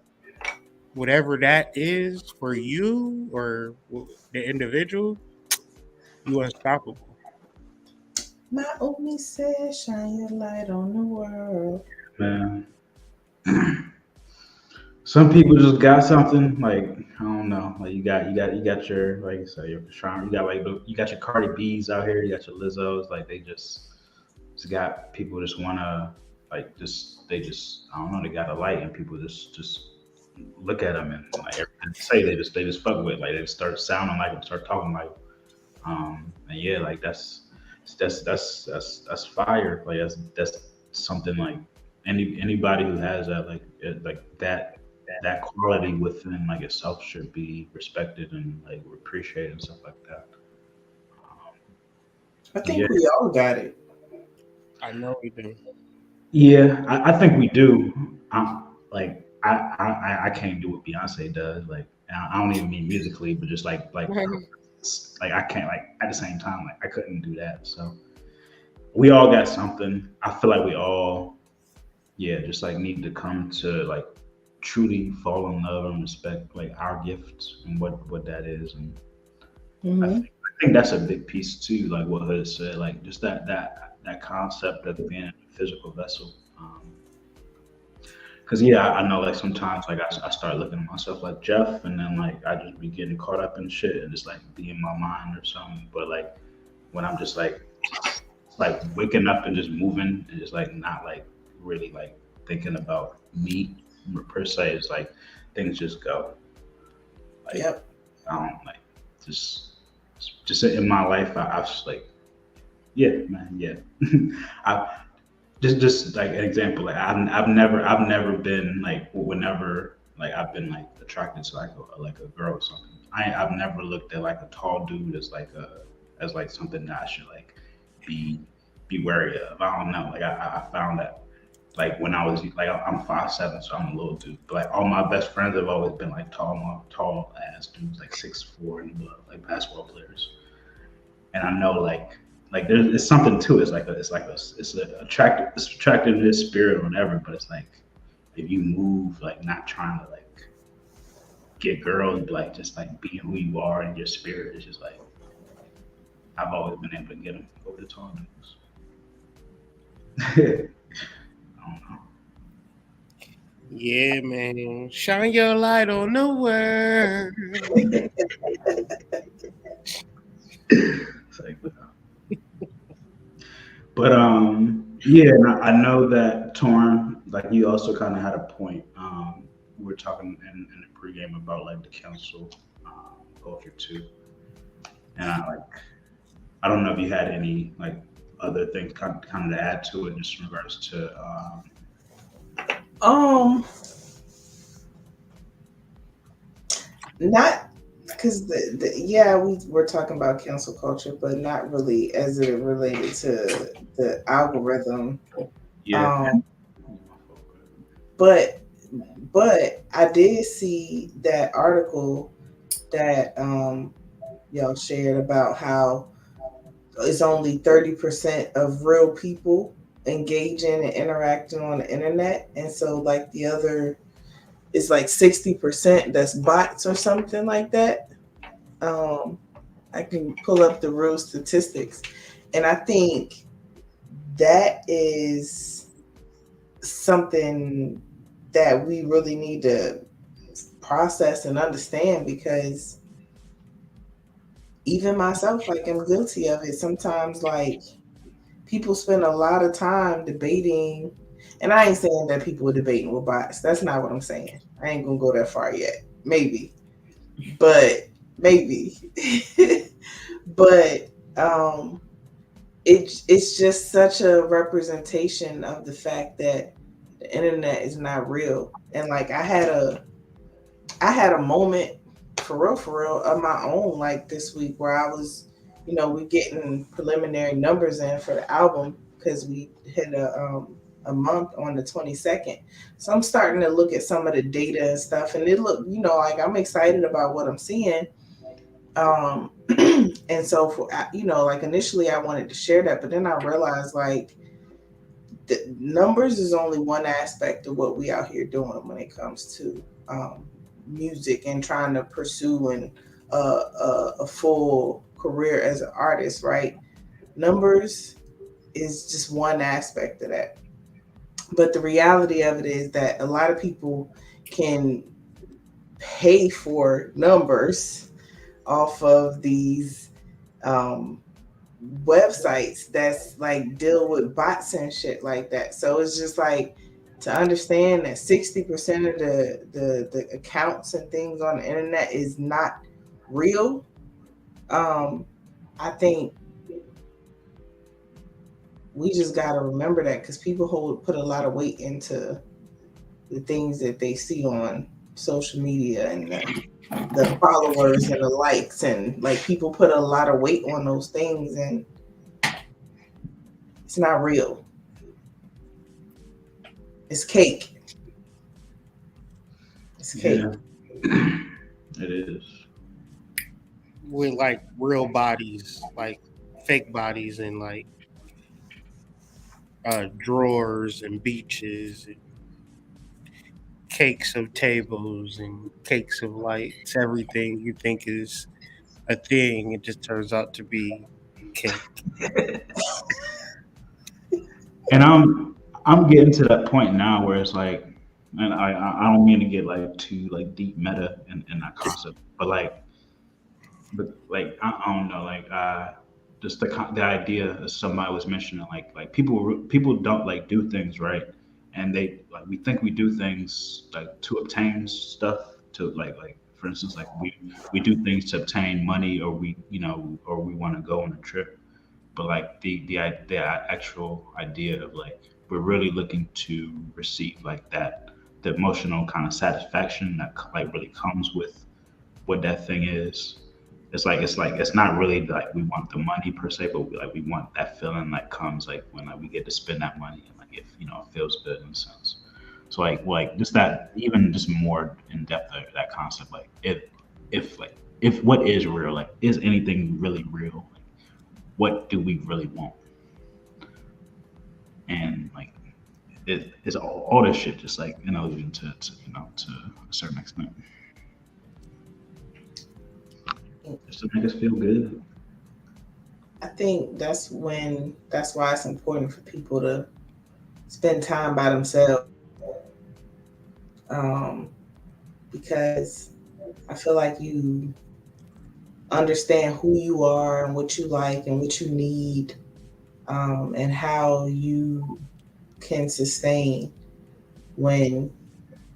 whatever that is for you or the individual, you unstoppable. My Omi says, "Shine your light on the world." man. Some people just got something like I don't know. Like you got your like you say your charm. You got you got your Cardi B's out here. You got your Lizzo's. Like they just got people just wanna like just they just I don't know. They got a light and people just look at them and like everything they say they just fuck with. Like they start sounding like them, start talking like. And yeah, like that's fire. Like that's something like anybody who has that like that quality within like itself should be respected and like appreciated and stuff like that. Um, I yeah, think we all got it. I know we do. yeah, I think we do. Like I can't do what Beyonce does. Like I don't even mean musically, but just like like I can't like at the same time like I couldn't do that. So we all got something. I feel like we all yeah just like need to come to like truly fall in love and respect like our gifts and what that is. And Hmm. I think that's a big piece too. Like what Hood said, like just that concept of being a physical vessel. Cause yeah, I know like sometimes like I start looking at myself like Jeff, and then like I just be getting caught up in shit and just like be in my mind or something. But like when I'm just like waking up and just moving and just like not like really like thinking about me per se, it's like things just go. Like Yep. I don't like just just in my life. I've just like yeah, man, yeah. I just like an example. Like I've never been like whenever like I've been like attracted to like a girl or something. I've never looked at like a tall dude as like a as like something that I should like be be wary of. I don't know. Like I found that like when I was like I'm 5'7", so I'm a little dude. But like all my best friends have always been like tall ass dudes, like 6'4" and above, like basketball players. And I know like there's something to it. It's a attractive it's attractive to his spirit or whatever. But it's like if you move like not trying to like get girls, but like just like being who you are and your spirit is just like I've always been able to get them over the tall dudes. I don't know. Yeah, man. Shine your light on the world. It's like, but yeah, and I know that Torn, like you also kind of had a point. We were talking in the pregame about like the council culture too, and I don't know if you had any like other things kind of to add to it, just in regards to Um, Not because the yeah, we were talking about cancel culture, but not really as it related to the algorithm. yeah. Um, but I did see that article that y'all shared about how it's only 30% of real people engaging and interacting on the internet, and so like the other is like 60% that's bots or something like that. Um, I can pull up the real statistics, and I think that is something that we really need to process and understand because even myself, like I'm guilty of it. Sometimes, like people spend a lot of time debating, and I ain't saying that people are debating with bots. That's not what I'm saying. I ain't gonna go that far yet. Maybe, but maybe, but it's just such a representation of the fact that the internet is not real. And like I had a moment for real of my own like this week where I was, we getting preliminary numbers in for the album because we hit a month on the 22nd. So I'm starting to look at some of the data and stuff, and it look, like I'm excited about what I'm seeing. Um, and so for like initially I wanted to share that, but then I realized like the numbers is only one aspect of what we out here doing when it comes to music and trying to pursue a full career as an artist, right? Numbers is just one aspect of that. But the reality of it is that a lot of people can pay for numbers off of these um, websites that's like deal with bots and shit like that. So it's just like to understand that 60% of the accounts and things on the internet is not real. Um, I think we just got to remember that because people put a lot of weight into the things that they see on social media and the followers and the likes, and like people put a lot of weight on those things, and it's not real. It's cake. It's cake. Yeah, it is. With like real bodies, like fake bodies, and like drawers and beaches and cakes of tables and cakes of lights. Everything you think is a thing, it just turns out to be cake. And I'm getting to that point now where it's like And I don't mean to get like too like deep meta in that concept, but I don't know, just the idea that somebody was mentioning, like people don't like do things right, and they like we think we do things like to obtain stuff, to like for instance, like we do things to obtain money, or or we want to go on a trip, but like the actual idea of like we're really looking to receive like the emotional kind of satisfaction that like really comes with what that thing is. It's like it's not really like we want the money per se, but we want that feeling that comes like when like we get to spend that money, and like if it feels good in a sense. So like just that, even just more in depth of that concept, like if what is real, like is anything really real? Like, what do we really want? And like it's all this shit just like an illusion to a certain extent, just to make us feel good. I think that's why it's important for people to spend time by themselves. Um, because I feel like you understand who you are and what you like and what you need, and how you can sustain when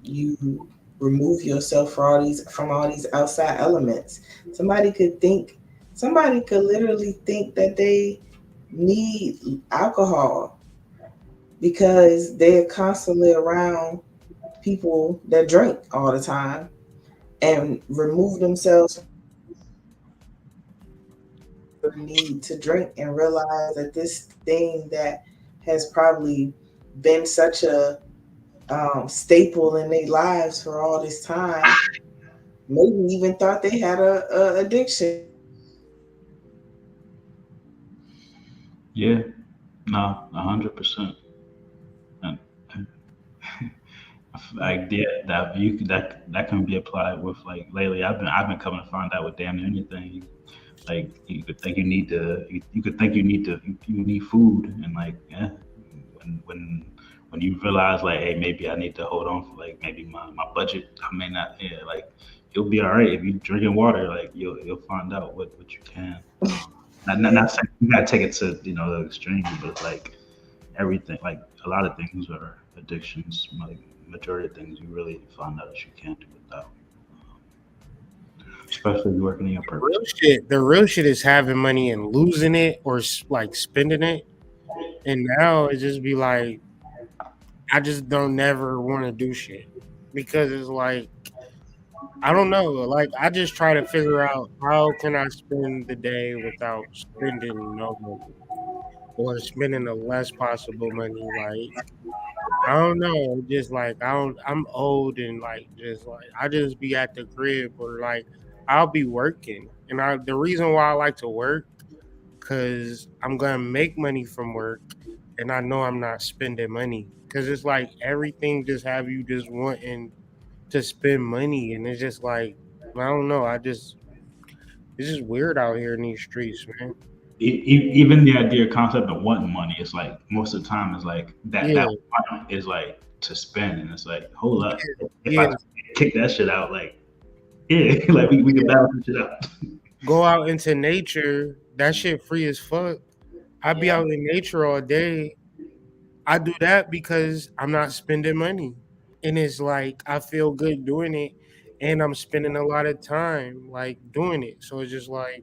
you remove yourself from all these outside elements. Somebody could think, somebody could literally think that they need alcohol because they're constantly around people that drink all the time, and remove themselves from the need to drink and realize that this thing that has probably been such a staple in their lives for all this time, maybe even thought they had a addiction. Yeah, no, 100%. And like that can be applied with like lately. I've been coming to find out with damn near anything. Like you could think you could think you need food, and like yeah, when you realize like hey, maybe I need to hold on for like maybe my budget. I may not, yeah, like you'll be all right if you drinking water. Like you'll find out what you can. Not saying you gotta take it to the extreme, but it's like everything, like a lot of things are addictions. Like majority of things you really find out that you can't do without, especially if you're working in your purpose. The real shit is having money and losing it, or like spending it. And now it just be like I just don't never want to do shit because it's like I don't know. Like I just try to figure out how can I spend the day without spending no money or spending the less possible money. Like I don't know. Just like I don't. I'm old and like just like I just be at the crib or like I'll be working. And the reason why I like to work because I'm gonna make money from work, and I know I'm not spending money because it's like everything just have you just wanting to spend money, and it's just like I don't know. It's just weird out here in these streets, man. Even the idea concept of wanting money is like most of the time is like that Yeah, want is like to spend, and it's like hold up, if I yeah, just kick that shit out, like yeah, like we can yeah. balance this shit out. Go out into nature. That shit free as fuck. I be Yeah. out in nature all day. I do that because I'm not spending money. And it's like I feel good doing it and I'm spending a lot of time like doing it. So it's just like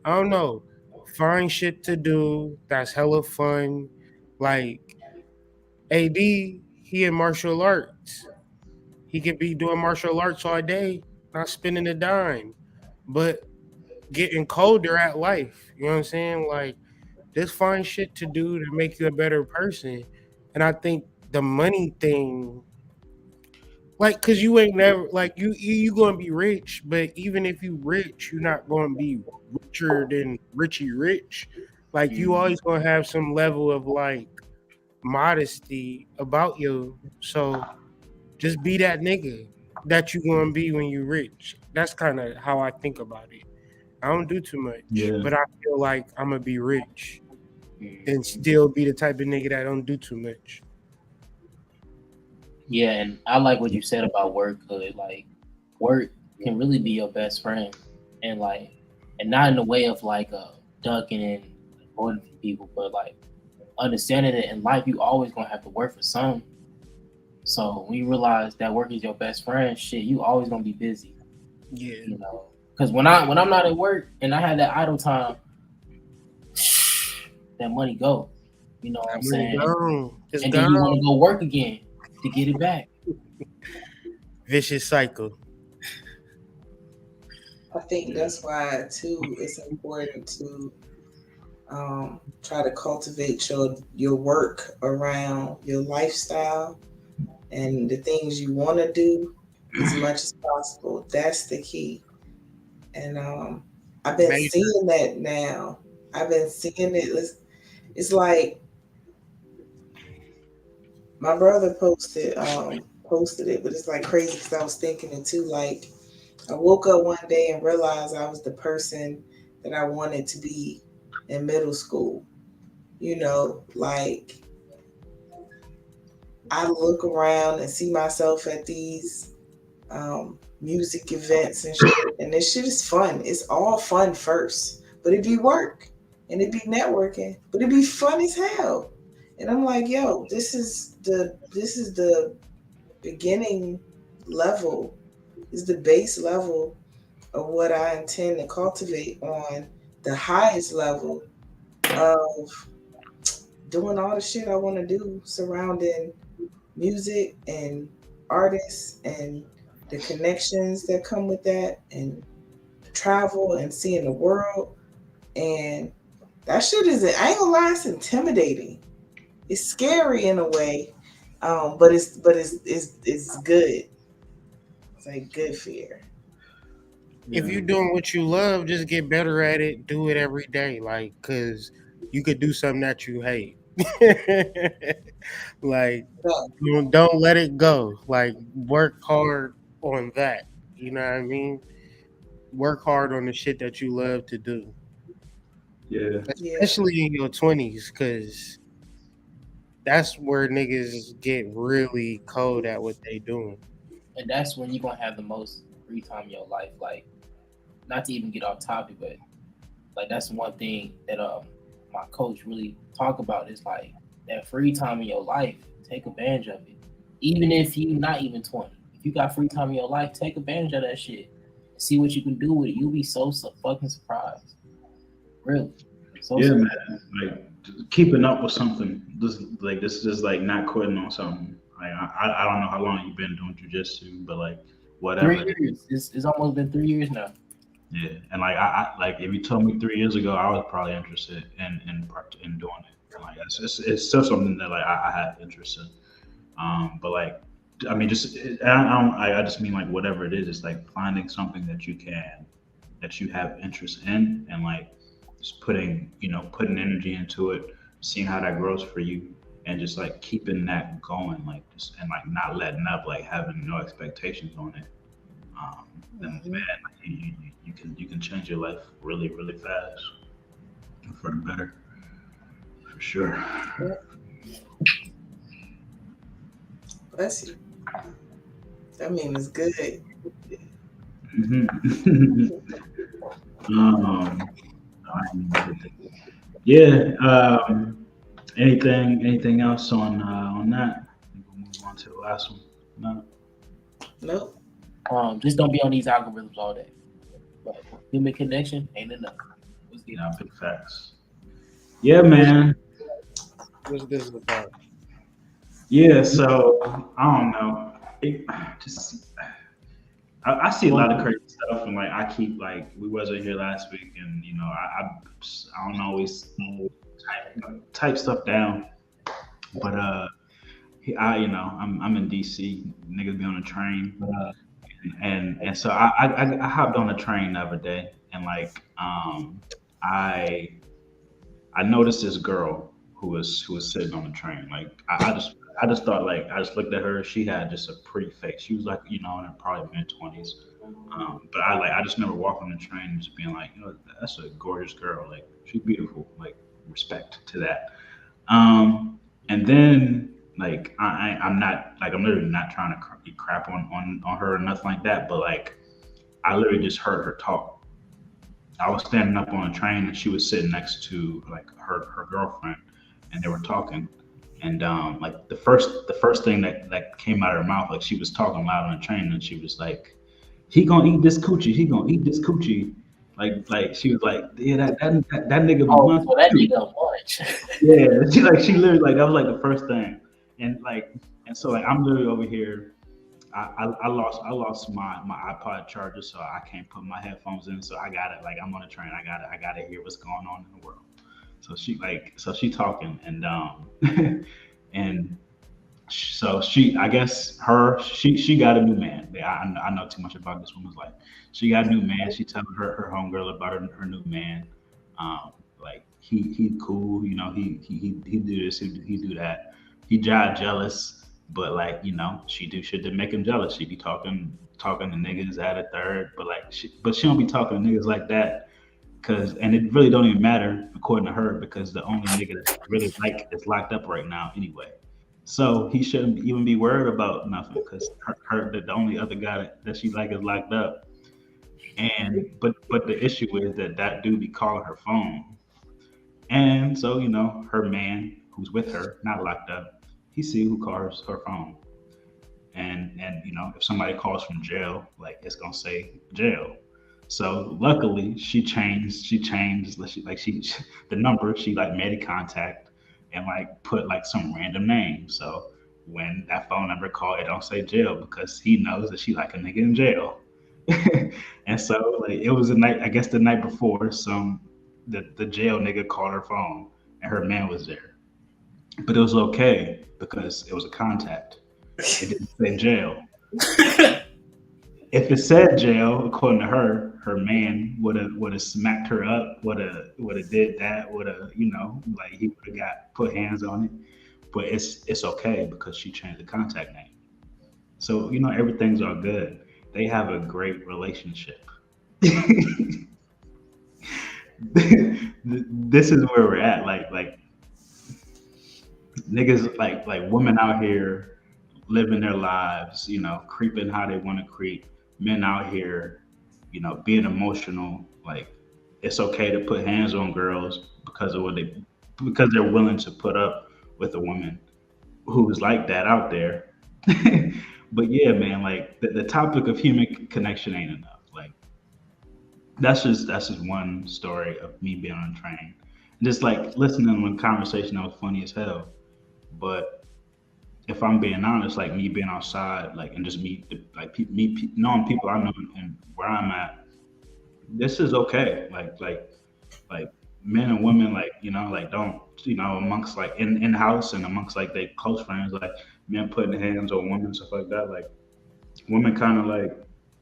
I don't know. Find shit to do that's hella fun. Like AD, he in martial arts. He could be doing martial arts all day, not spending a dime, but getting colder at life. You know what I'm saying? Like just find shit to do to make you a better person. And I think the money thing, like, cause you ain't never like you gonna be rich, but even if you rich, you're not gonna be richer than Richie Rich. Like you Mhm. always gonna have some level of like modesty about you. So just be that nigga that you gonna be when you rich. That's kind of how I think about it. I don't do too much, Yeah, but I feel like I'm gonna be rich and Mhm. still be the type of nigga that don't do too much. Yeah, and I like what you said about work. Cause like work can really be your best friend, and like, and not in the way of like ducking and avoiding from people, but like understanding that in life you always gonna have to work for some. So when you realize that work is your best friend, shit, you always gonna be busy. Yeah. You know, because when I'm not at work and I have that idle time, that money go. You know what That I'm money saying? gone. It's And then you want gone. to go work again to get it back. Vicious cycle. I think Yeah. that's why too it's important to try to cultivate your work around your lifestyle and the things you want to do as much as possible. That's the key. And I've been Major. seeing that now. I've been seeing it. It's like my brother posted it, but it's like crazy because I was thinking it too. Like I woke up one day and realized I was the person that I wanted to be in middle school. Like I look around and see myself at these music events and shit, and this shit is fun. It's all fun first, but it be work and it be networking, but it be fun as hell. And I'm like, yo, this is the beginning level, is the base level of what I intend to cultivate on the highest level of doing all the shit I want to do surrounding music and artists and the connections that come with that and travel and seeing the world. And that shit is, I ain't gonna lie, it's intimidating. It's scary in a way, but it's good. It's like good fear. If Yeah. you're doing what you love, just get better at it. Do it every day, like, cause you could do something that you hate. Like, So, don't let it go. Like, work hard on that. You know what I mean? Work hard on the shit that you love to do, Yeah. yeah, especially in your 20s, cause that's where niggas get really cold at what they doing. And that's when you're gonna have the most free time in your life. Like, not to even get off topic, but like that's one thing that my coach really talk about is like that free time in your life. Take advantage of it. Even if you not even 20, if you got free time in your life, take advantage of that shit. See what you can do with it. You'll be so fucking surprised. Really, so Yeah, surprised. man. Like keeping up with something. This is like not quitting on something. Like I don't know how long you've been doing jujitsu, but like Three whatever it is. years. It's almost been 3 years now. Yeah. And like I like if you told me 3 years ago, I was probably interested in doing it. And like it's still something that like I have interest in. But like I mean, just I just mean like whatever it is. It's like finding something that you have interest in, and like just putting energy into it, seeing how that grows for you, and just like keeping that going, like just and like not letting up, like having no expectations on it. Um, then hmm man, like, you can change your life really really fast for the better, for sure. yeah, bless you. I mean, it's good. Hmm. um, yeah. Anything else on that? I think we'll move on to the last one. No. Nope. Just don't be on these algorithms all day. But human connection ain't enough. Let's get it. Yeah, big facts. Yeah, man. What's this about? Yeah, so I don't know. It, just I see a lot of crazy stuff, and like I keep like we wasn't here last week, and I don't always type stuff down, but I'm in DC. Niggas be on the train, and so I hopped on the train the other day, and like I I noticed this girl who was sitting on the train. Like I just thought like I just looked at her. She had just a pretty face. She was like in her probably mid 20s. But I just remember walking on the train and just being like, that's a gorgeous girl. Like she's beautiful. Like respect to that. And then Like I'm not like I'm literally not trying to eat crap on her or nothing like that. But like I literally just heard her talk. I was standing up on a train and she was sitting next to like her girlfriend, and they were talking. And like the first thing that came out of her mouth, like she was talking loud on the train, and she was like, "He gonna eat this coochie. He gonna eat this coochie." Like she was like, "Yeah, that nigga Oh, wants so that too." nigga lunch. Yeah, she literally like that was like the first thing, and like and so like I'm literally over here. I lost my iPod charger, so I can't put my headphones in. So I got it. Like I'm on a train. I gotta hear what's going on in the world. So she talking and so she I guess she got a new man. I know too much about this woman's life. She got a new man. She telling her homegirl about her new man. Like he cool. He do this. He do that. He jive jealous, but like she do shit to make him jealous. She be talking to niggas at a third, but she don't be talking to niggas like that. And it really don't even matter according to her because the only nigga that she really like is locked up right now anyway. So he shouldn't even be worried about nothing because the only other guy that she like is locked up. And but the issue is that dude be calling her phone, and so her man who's with her, not locked up, he see who calls her phone, and if somebody calls from jail, like it's gonna say jail. So luckily she changed the number. She like made a contact and like put like some random name. So when that phone number called, it don't say jail because he knows that she like a nigga in jail. And so like it was the night, I guess the night before, the jail nigga called her phone and her man was there. But it was okay because it was a contact. It didn't say jail. If it said jail, according to her, her man would have smacked her up, would have did that, would have like he would have got put hands on it. But it's okay because she changed the contact name, so everything's all good. They have a great relationship. This is where we're at. Like niggas, like women out here living their lives, creeping how they want to creep. Men out here, being emotional. Like it's okay to put hands on girls because they're willing to put up with a woman who's like that out there. But yeah, man, like the topic of human connection ain't enough. Like that's just one story of me being on a train. Just like listening to one conversation that was funny as hell. But if I'm being honest, like me being outside, like and just like knowing people I know and where I'm at, this is okay. Like men and women, like like don't amongst like in house and amongst like they close friends, like men putting hands on women stuff like that. Like women kind of like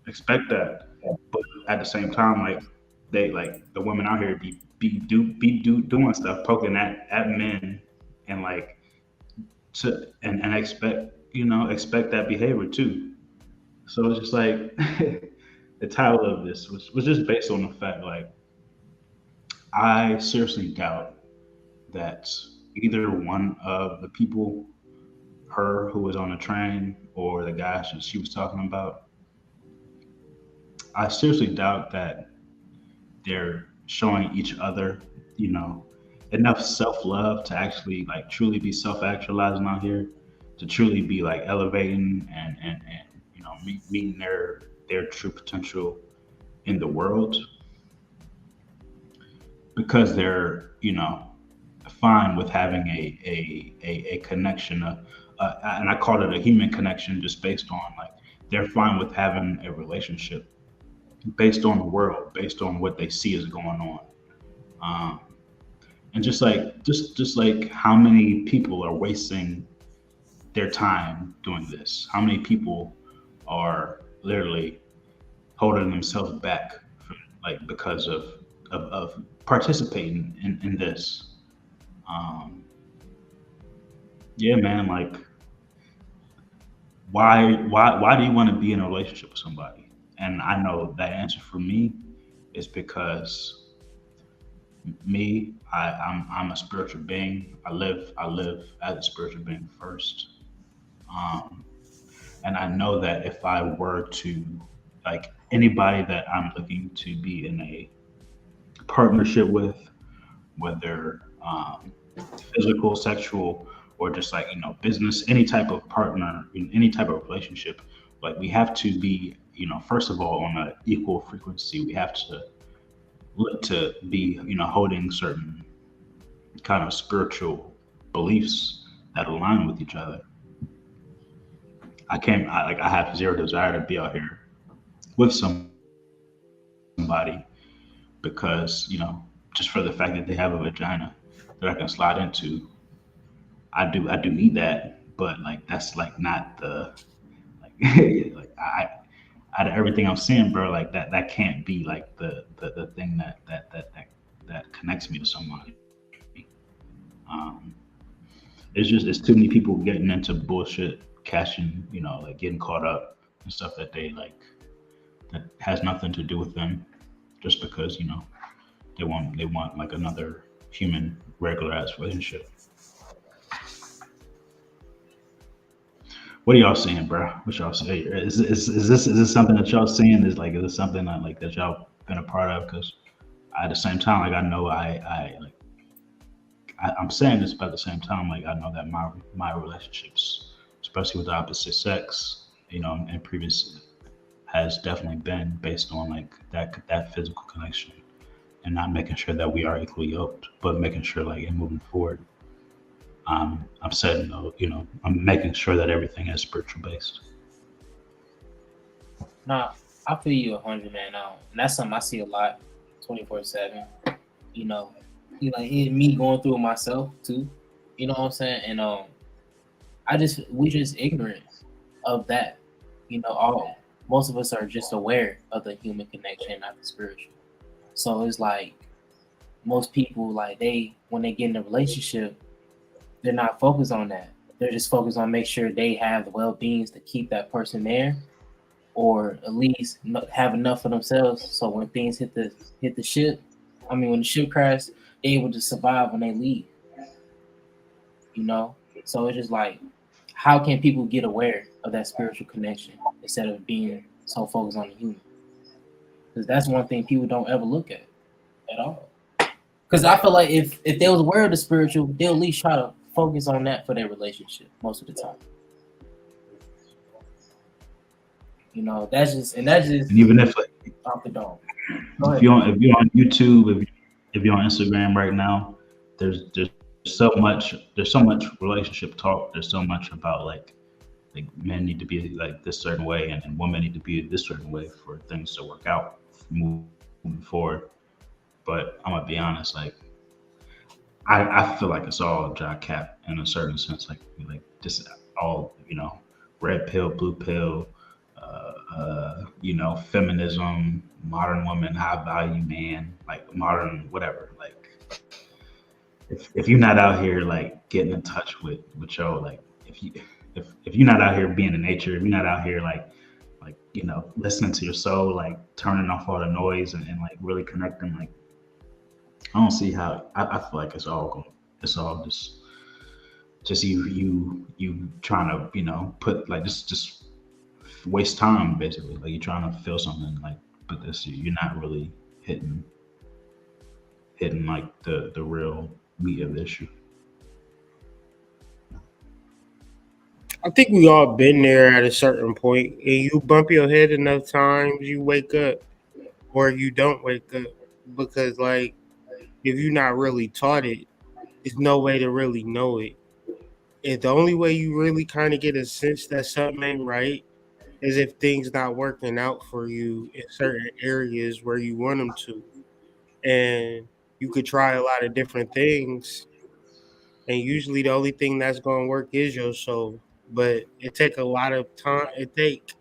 expect that, but at the same time, like they like the women out here doing stuff, poking at men, and like and expect that behavior too. So it's just like the title of this was just based on the fact like I seriously doubt that either one of the people, her who was on the train or the guy she was talking about, I seriously doubt that they're showing each other, you know, enough self love to actually like truly be self actualizing out here, to truly be like elevating and meeting their true potential in the world because they're fine with having a connection, and I call it a human connection just based on like they're fine with having a relationship based on the world, based on what they see is going on. Um, and just like how many people are wasting their time doing this? How many people are literally holding themselves back from, like because of participating in this? Um, yeah, man. Like, why do you want to be in a relationship with somebody? And I know that answer for me is because Me, I'm a spiritual being. I live as a spiritual being first. Um, and I know that if I were to, like, anybody that I'm looking to be in a partnership with, whether physical, sexual, or just like business, any type of partner, in any type of relationship, like we have to be, first of all, on an equal frequency. We have to look to be, holding certain kind of spiritual beliefs that align with each other. I have zero desire to be out here with somebody because, just for the fact that they have a vagina that I can slide into. I do need that, but like that's like not the like like out of everything I'm seeing, bro, like that can't be like the thing that connects me to somebody. Um, it's too many people getting into bullshit, cashing, like getting caught up and stuff that they like that has nothing to do with them, just because they want like another human regular ass relationship. What are y'all seeing, bro? What y'all see? Is this something that y'all seeing? Is this something that y'all been a part of? Because at the same time, like I know I'm saying this, but at the same time, like I know that my relationships, especially with the opposite sex, and previous, has definitely been based on like that physical connection, and not making sure that we are equally yoked, but making sure like in moving forward, I'm setting, I'm making sure that everything is spiritual based. Nah, I feel you 100, man. And that's something I see a lot, 24/7. You know, me going through it myself too. You know what I'm saying? And we just ignorant of that. All most of us are just aware of the human connection, not the spiritual. So it's like most people, like when they get in a relationship, they're not focused on that. They're just focused on make sure they have the well beings to keep that person there, or at least have enough for themselves. So when things hit the ship, I mean when the ship crashes, they're able to survive when they leave. You know, so it's just like, how can people get aware of that spiritual connection instead of being so focused on the human? Because that's one thing people don't ever look at all. Because I feel like if they was aware of the spiritual, they'll at least try to focus on that for their relationship most of the time. That's just And even if like, off the dome. Go if ahead. you're on YouTube, if you're on Instagram right now, there's so much relationship talk. There's so much about like men need to be like this certain way, and women need to be this certain way for things to work out moving forward. But I'm gonna be honest, like I feel like it's all dry cap in a certain sense, like just all red pill, blue pill, feminism, modern woman, high value man, like modern whatever. Like if you're not out here like getting in touch with your like if you're not out here being in nature, if you're not out here like listening to your soul, like turning off all the noise and like really connecting, like I don't see how. I feel like it's all just you trying to put like just waste time basically. Like you're trying to feel something like, but this you're not really hitting like the real meat of the issue. I think we all been there at a certain point, and you bump your head enough times, you wake up, or you don't wake up, because like if you're not really taught it, there's no way to really know it. And the only way you really kind of get a sense that something ain't right is if things not working out for you in certain areas where you want them to. And you could try a lot of different things, and usually the only thing that's gonna work is your soul. But it take a lot of time. It take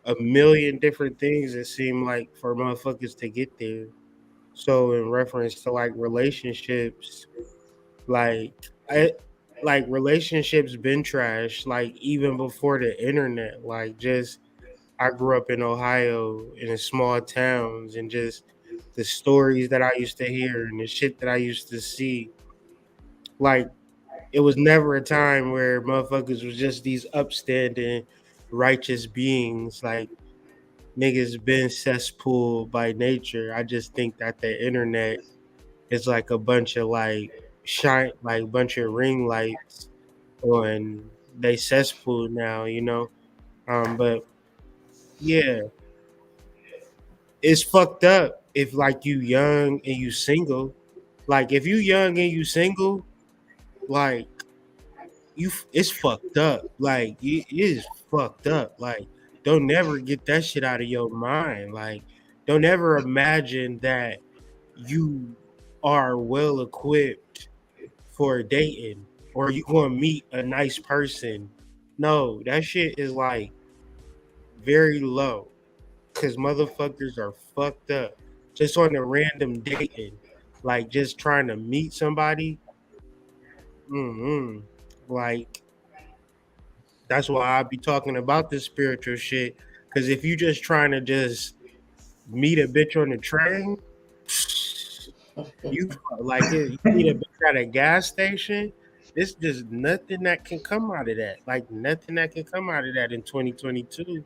a million different things, it seem like, for motherfuckers to get there. So in reference to like relationships, like I like relationships been trash, like even before the internet. Like just I grew up in Ohio in small towns, and just the stories that I used to hear and the shit that I used to see. Like it was never a time where motherfuckers was just these upstanding, righteous beings. Like niggas been cesspool by nature. I just think that the internet is like a bunch of like shine, like a bunch of ring lights on they cesspool now, you know. But yeah, it's fucked up if like you young and you single. Like if you young and you single, like it's fucked up. Like it is fucked up. Like don't never get that shit out of your mind. Like don't ever imagine that you are well equipped for dating or you gonna meet a nice person. No, that shit is like very low because motherfuckers are fucked up just on a random dating, like just trying to meet somebody. mm Like that's why I be talking about this spiritual shit. Because if you just trying to just meet a bitch on the train, you like it. You meet a bitch at a gas station. It's just nothing that can come out of that. Like nothing that can come out of that in 2022.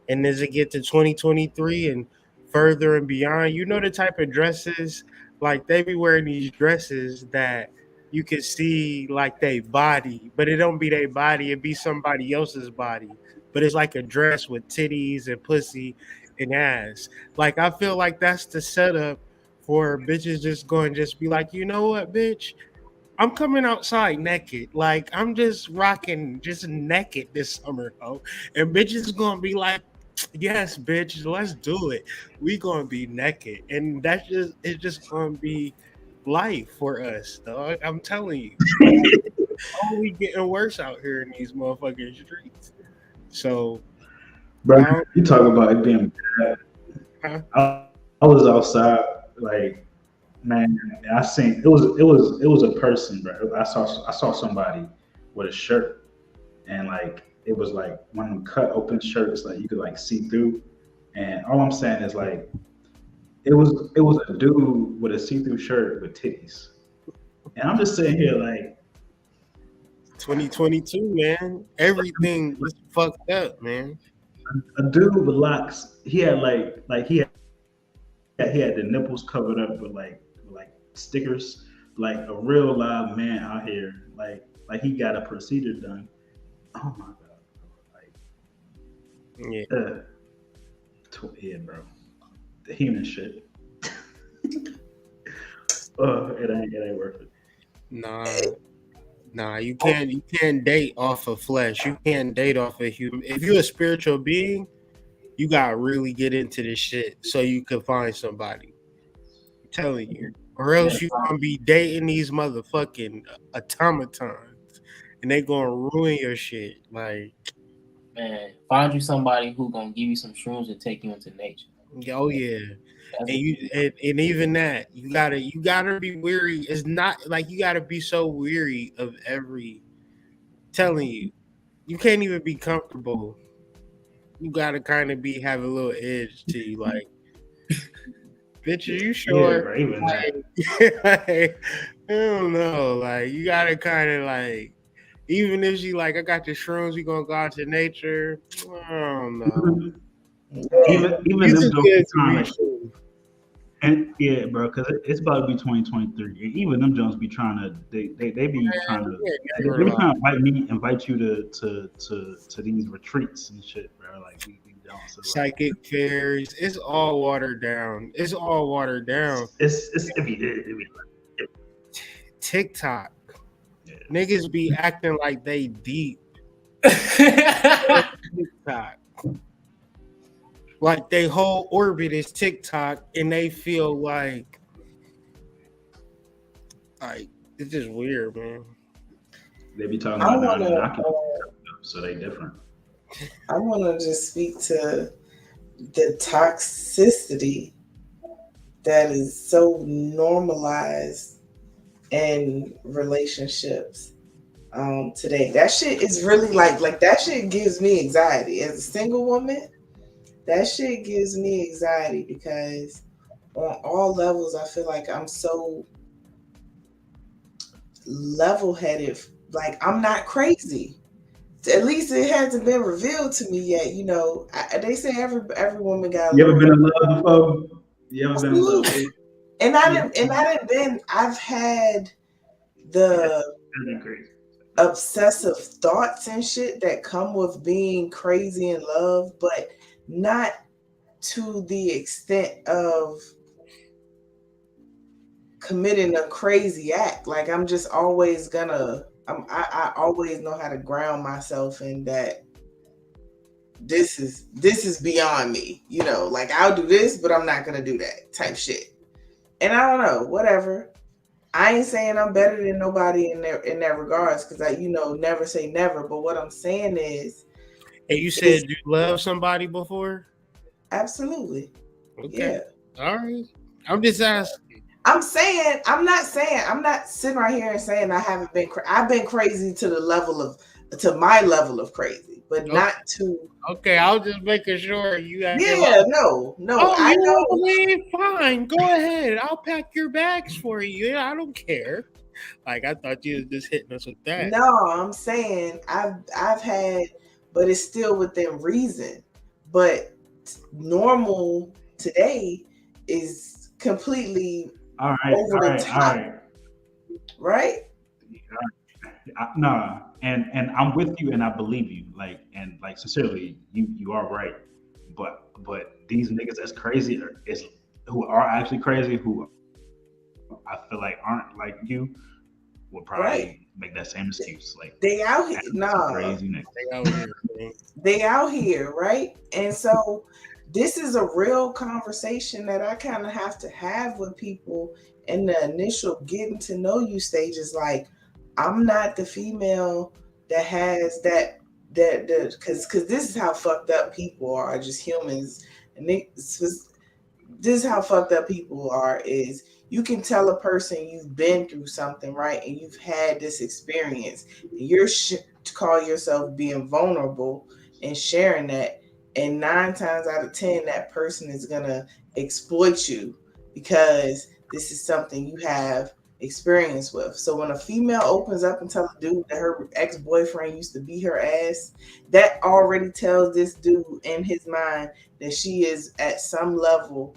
And as it get to 2023 and further and beyond, you know the type of dresses like they be wearing these dresses that you can see like they body, but it don't be their body, it be somebody else's body. But it's like a dress with titties and pussy and ass. Like I feel like that's the setup for bitches just going just be like, you know what, bitch? I'm coming outside naked. Like I'm just rocking just naked this summer, ho. And bitches gonna be like, yes, bitch, let's do it. We gonna be naked. And that's just it's just gonna be life for us, dog. I'm telling you. Only getting worse out here in these motherfucking streets. So Bro, I don't you talk about it being bad. huh? I was outside, like man, I seen it was a person, bro. I saw somebody with a shirt, and like it was like one of them cut open shirts, like you could like see through. And all I'm saying is like it was a dude with a see through shirt with titties, and I'm just sitting here like 2022, man. Everything is fucked up, man. a dude with locks. He had he had the nipples covered up with like stickers, like a real live man out here, like he got a procedure done. Oh my god, like Yeah. yeah, bro, the human shit. It ain't worth it. Nah, nah, you can't date off of flesh. You can't date off of human. If you're a spiritual being, you gotta really get into this shit so you can find somebody. I'm telling you. Or Yeah, else you gonna be dating these motherfucking automatons and they gonna ruin your shit. Like, man, find you somebody who gonna give you some shrooms and take you into nature. oh yeah. That's And and even that, you gotta be weary. It's not like you gotta be so weary of every telling you. You can't even be comfortable. You gotta kind of be have a little edge to you, like, bitch, are you Yeah, sure? bro, even that. Like, I don't know. Like, you gotta kind of like, even if she like, I got the shrooms, we gonna go out to nature. I don't know. Even Yeah. even You them just jokes get be to trying be to. sure. And yeah, bro, because it's about to be 2023. And even them Jones be trying to they be trying Man, to you ain't they never be lie. trying to invite you to these retreats and shit, bro. Like we don't. So like Psychic fairs, it's all watered down. It's all watered down. it's it be TikTok, yeah. niggas be acting like they deep on it. TikTok. Like they whole orbit is TikTok and they feel like it's just weird, man. They be talking I about the wanna Anunnaki, so they different. I wanna just speak to the toxicity that is so normalized in relationships today. That shit is really like that shit gives me anxiety as a single woman. That shit gives me anxiety because on all levels, I feel like I'm so level headed. Like, I'm not crazy. At least it hasn't been revealed to me yet. You know, they say every woman got a You ever little. been in love before? You ever been in love? Absolutely. Yeah, And I didn't been. I've had yeah, the that's been crazy. obsessive thoughts and shit that come with being crazy in love, but not to the extent of committing a crazy act. Like, I'm just always gonna. I always know how to ground myself in that this is beyond me. You know, like, I'll do this, but I'm not gonna do that type shit. And I don't know, whatever. I ain't saying I'm better than nobody in that regards, because I, never say never. But what I'm saying And you is said you love somebody before? absolutely, Okay. yeah. All right. I'm just asking. I'm not sitting right here and saying I haven't been. I've been crazy to the level of to my level of crazy, but Okay. not to. Okay. I was just making sure you acting like, Yeah, no, no. oh, I you know. don't believe? Fine. Go ahead. I'll pack your bags for you. Yeah, I don't care. Like, I thought you was just hitting us with that. No, I'm saying I've had, but it's still within reason. But normal today is completely All right, over all the right, all top, right. right? Nah, and I'm with you, and I believe you. Like sincerely, you are right. But these niggas that's crazy is who are actually crazy, who I feel like aren't like you, will Right. probably make that same excuse. Like, They out here, damn, some nah. crazy niggas. They out here, man. They out here, right? And so this is a real conversation that I kind of have to have with people in the initial getting to know you stages. Like, I'm not the female that has that because this is how fucked up people are, just humans. And this is how fucked up people are is you can tell a person you've been through something, right, and you've had this experience, and you're to call yourself being vulnerable and sharing that, and 9 times out of 10 that person is gonna exploit you because this is something you have experience with. So when a female opens up and tells a dude that her ex-boyfriend used to beat her ass, that already tells this dude in his mind that she is at some level,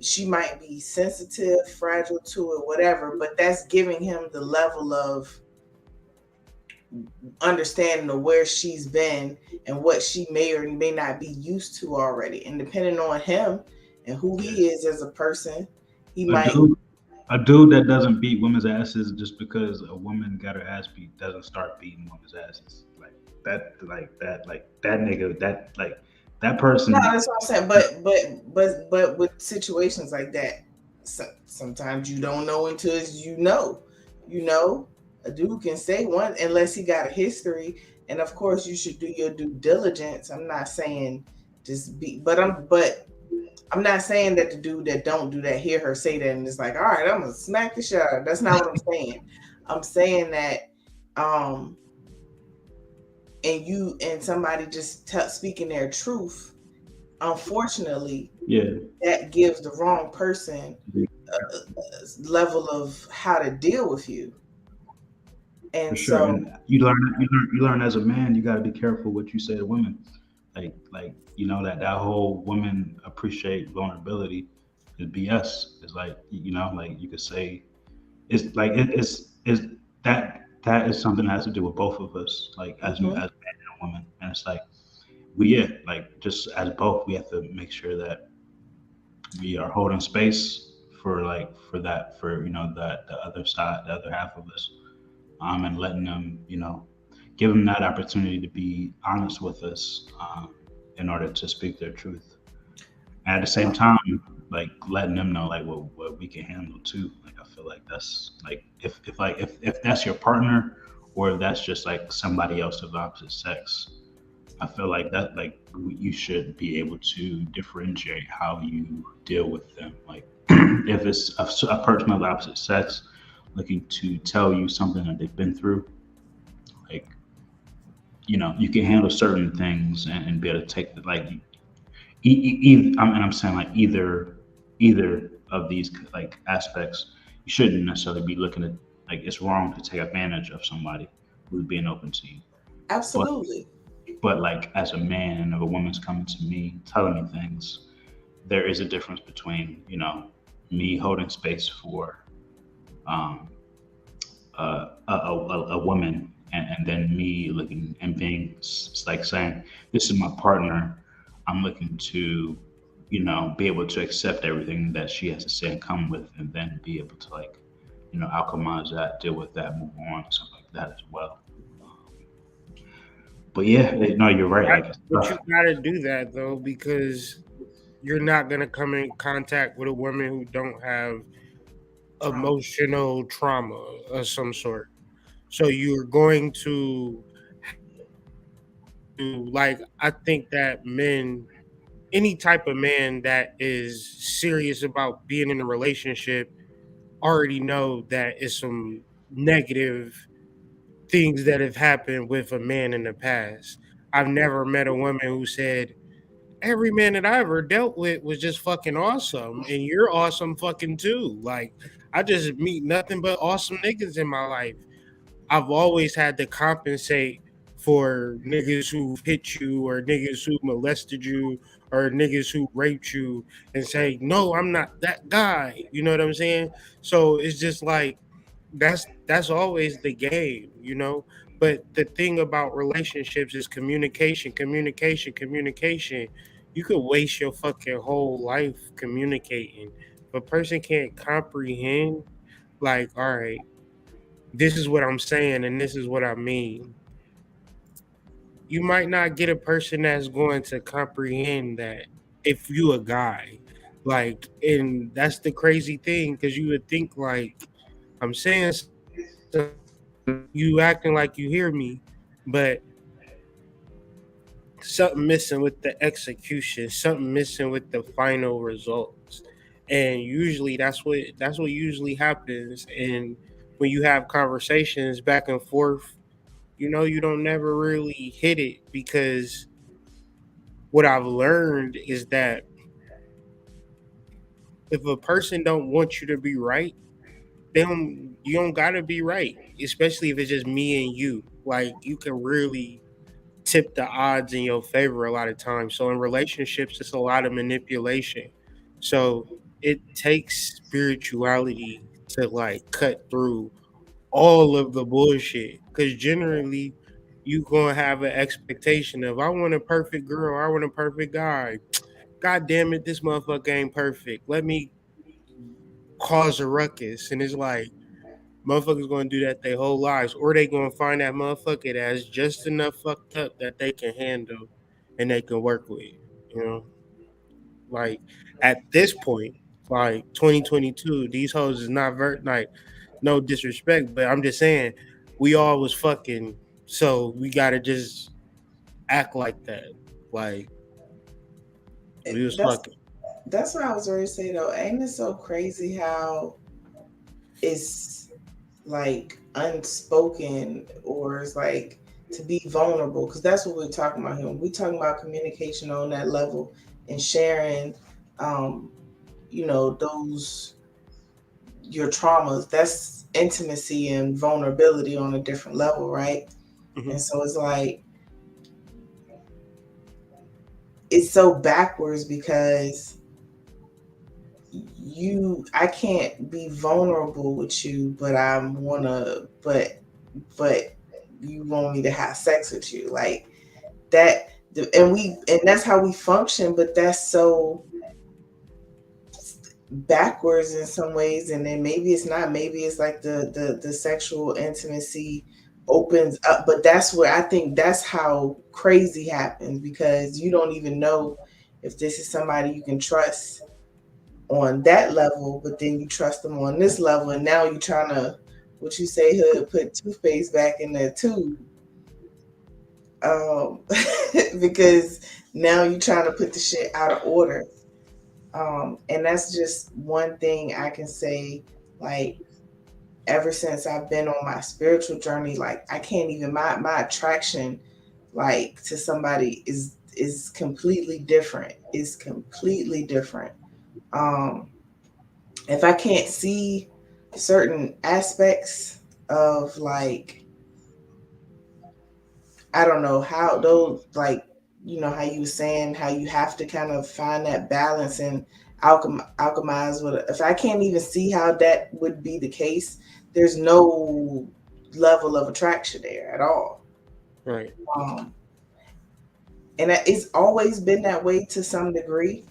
she might be sensitive, fragile to it, whatever, but that's giving him the level of understanding of where she's been and what she may or may not be used to already. And depending on him and who he is as a person, he A might. dude, a dude that doesn't beat women's asses just because a woman got her ass beat doesn't start beating women's asses. Like that nigga, that No, person. that's what I'm saying. But with situations like that, sometimes you don't know until you know. You know, a dude can say one unless he got a history, and of course you should do your due diligence. I'm not saying just be, but I'm not saying that the dude that don't do that hear her say that and it's like, all right, I'm gonna smack the shit out of her. That's not what I'm saying. I'm saying that um and you and somebody just speaking their truth, unfortunately, Yeah, that gives the wrong person a level of how to deal with you. for And sure. so, And you learn as a man, you got to be careful what you say to women. Like that whole women appreciate vulnerability is BS. It's like like you could say it's like it's that is something that has to do with both of us, like as mhm, man and woman. And it's like we yeah, like just as both, we have to make sure that we are holding space for that for that the other side, the other half of us, and letting them give them that opportunity to be honest with us, in order to speak their truth. And at the same time, like letting them know like what we can handle too. Like I feel like that's like if that's your partner, or if that's just like somebody else of the opposite sex, I feel like that like you should be able to differentiate how you deal with them. Like if it's a person of the opposite sex looking to tell you something that they've been through, like you can handle certain things and be able to take the, like and I'm saying like either of these like aspects, you shouldn't necessarily be looking at like it's wrong to take advantage of somebody who's being open to you. But Absolutely. like as a man and if a woman's coming to me telling me things, there is a difference between me holding space for um, a woman and then me looking and being like saying this is my partner. I'm looking to be able to accept everything that she has to say and come with and then be able to like alchemize that, deal with that, move on, and stuff like that as well. But yeah, no, you're right. Like it's But you tough. gotta do that though because you're not gonna come in contact with a woman who don't have Trauma. emotional trauma of some sort. So you're going to like I think that men, any type of man that is serious about being in a relationship already know that it's some negative things that have happened with a man in the past. I've never met a woman who said, every man that I ever dealt with was just fucking awesome, and you're awesome fucking too. Like, I just meet nothing but awesome niggas in my life. I've always had to compensate for niggas who hit you or niggas who molested you or niggas who raped you and say, no, I'm not that guy. You know what I'm saying? So it's just like that's always the game, you know. But the thing about relationships is communication, communication, communication. You could waste your fucking whole life communicating. If a person can't comprehend, like, all right, this is what I'm saying and this is what I mean. You might not get a person that's going to comprehend that if you a guy. Like, and that's the crazy thing because you would think like I'm saying something, you acting like you hear me, but something missing with the execution, something missing with the final results. And usually that's what usually happens. And when you have conversations back and forth, you don't never really hit it because what I've learned is that if a person don't want you to be right, you don't gotta be right. Especially if it's just me and you. Like you can really tip the odds in your favor a lot of times. So in relationships, it's a lot of manipulation. So it takes spirituality to like cut through all of the bullshit. Because generally, you gonna have an expectation of I want a perfect girl, I want a perfect guy. God damn it, this motherfucker ain't perfect. Let me cause a ruckus. And it's like motherfuckers gonna do that their whole lives, or they gonna find that motherfucker that's just enough fucked up that they can handle and they can work with. You know, like at this point, like 2022, these hoes is not like no disrespect, but I'm just saying we all was fucking, so we gotta just act like that, like we was That's fucking. that's what I was ready to say though. Ain't it so crazy how it's like unspoken or it's like to be vulnerable? Because that's what we're talking about here. We talking about communication on that level and sharing, um, those your traumas. That's intimacy and vulnerability on a different level, right? Mhm. And so it's like it's so backwards because I can't be vulnerable with you, but I wanna but you want me to have sex with you. Like that and that's how we function, but that's so backwards in some ways. And then maybe it's not, maybe it's like the sexual intimacy opens up, but that's where I think that's how crazy happens, because you don't even know if this is somebody you can trust on that level, but then you trust them on this level, and now you're trying to, what you say, hood, put toothpaste back in the tube, um, because now you're trying to put the shit out of order. And that's just one thing I can say, like, ever since I've been on my spiritual journey, like I can't even, my attraction like to somebody is completely different. It's completely different. Um if I can't see certain aspects of like, I don't know how those, like, how you were saying how you have to kind of find that balance and alchemize with it. If I can't even see how that would be the case, there's no level of attraction there at all. Right. Um, and it's always been that way to some degree,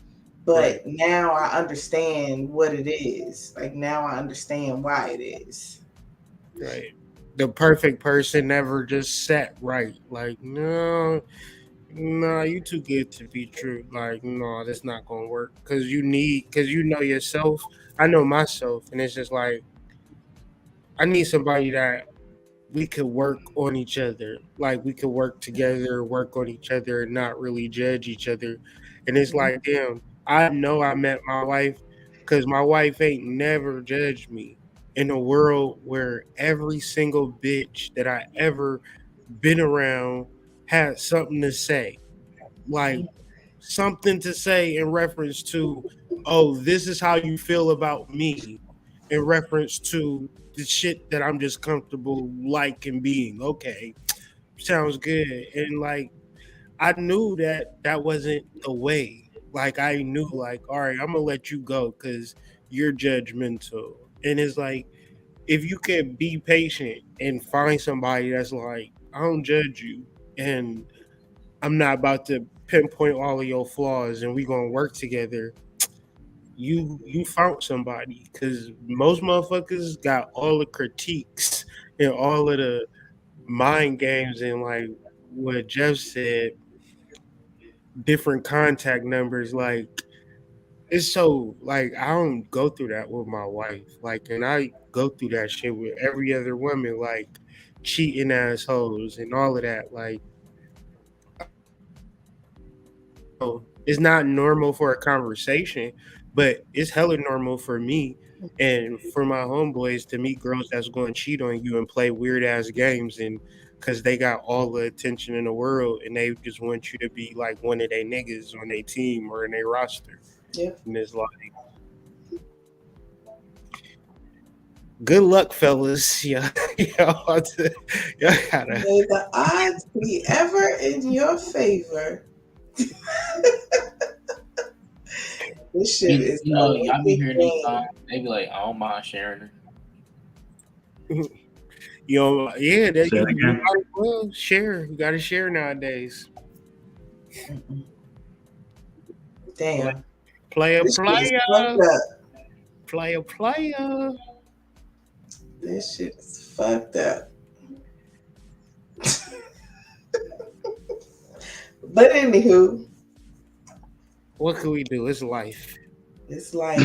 but now I understand what it is. Like now I understand why it is. Right. The perfect person never just sat right. Like, no, you too good to be true. Like, no, that's not gonna work. Cause you know yourself. I know myself, and it's just like I need somebody that we could work on each other. Like we could work together, work on each other, and not really judge each other. And it's like, damn, I know I met my wife because my wife ain't never judged me in a world where every single bitch that I ever been around had something to say. Like something to say in reference to, oh, this is how you feel about me, in reference to the shit that I'm just comfortable liking being. Okay, sounds good. And like, I knew that that wasn't the way. Like, I knew, like, all right, I'm gonna let you go because you're judgmental. And it's like, if you can be patient and find somebody that's like, I don't judge you, and I'm not about to pinpoint all of your flaws and we gonna work together. You found somebody because most motherfuckers got all the critiques and all of the mind games and like what Jeff said, different contact numbers. Like it's so like I don't go through that with my wife. Like and I go through that shit with every other woman, like cheating assholes and all of that. Like it's not normal for a conversation, but it's hella normal for me and for my homeboys to meet girls that's going to cheat on you and play weird ass games and because they got all the attention in the world and they just want you to be like one of their niggas on their team or in their roster. Yeah. And it's like, good luck, fellas. Yeah, y'all gotta. May the odds be ever in your favor. This shit is y'all be hearing these songs. They be like, I don't mind sharing it. Yeah, that you might as well share. You gotta share nowadays. Damn. Player. This shit is fucked up. But anywho, what can we do? It's life. It's life.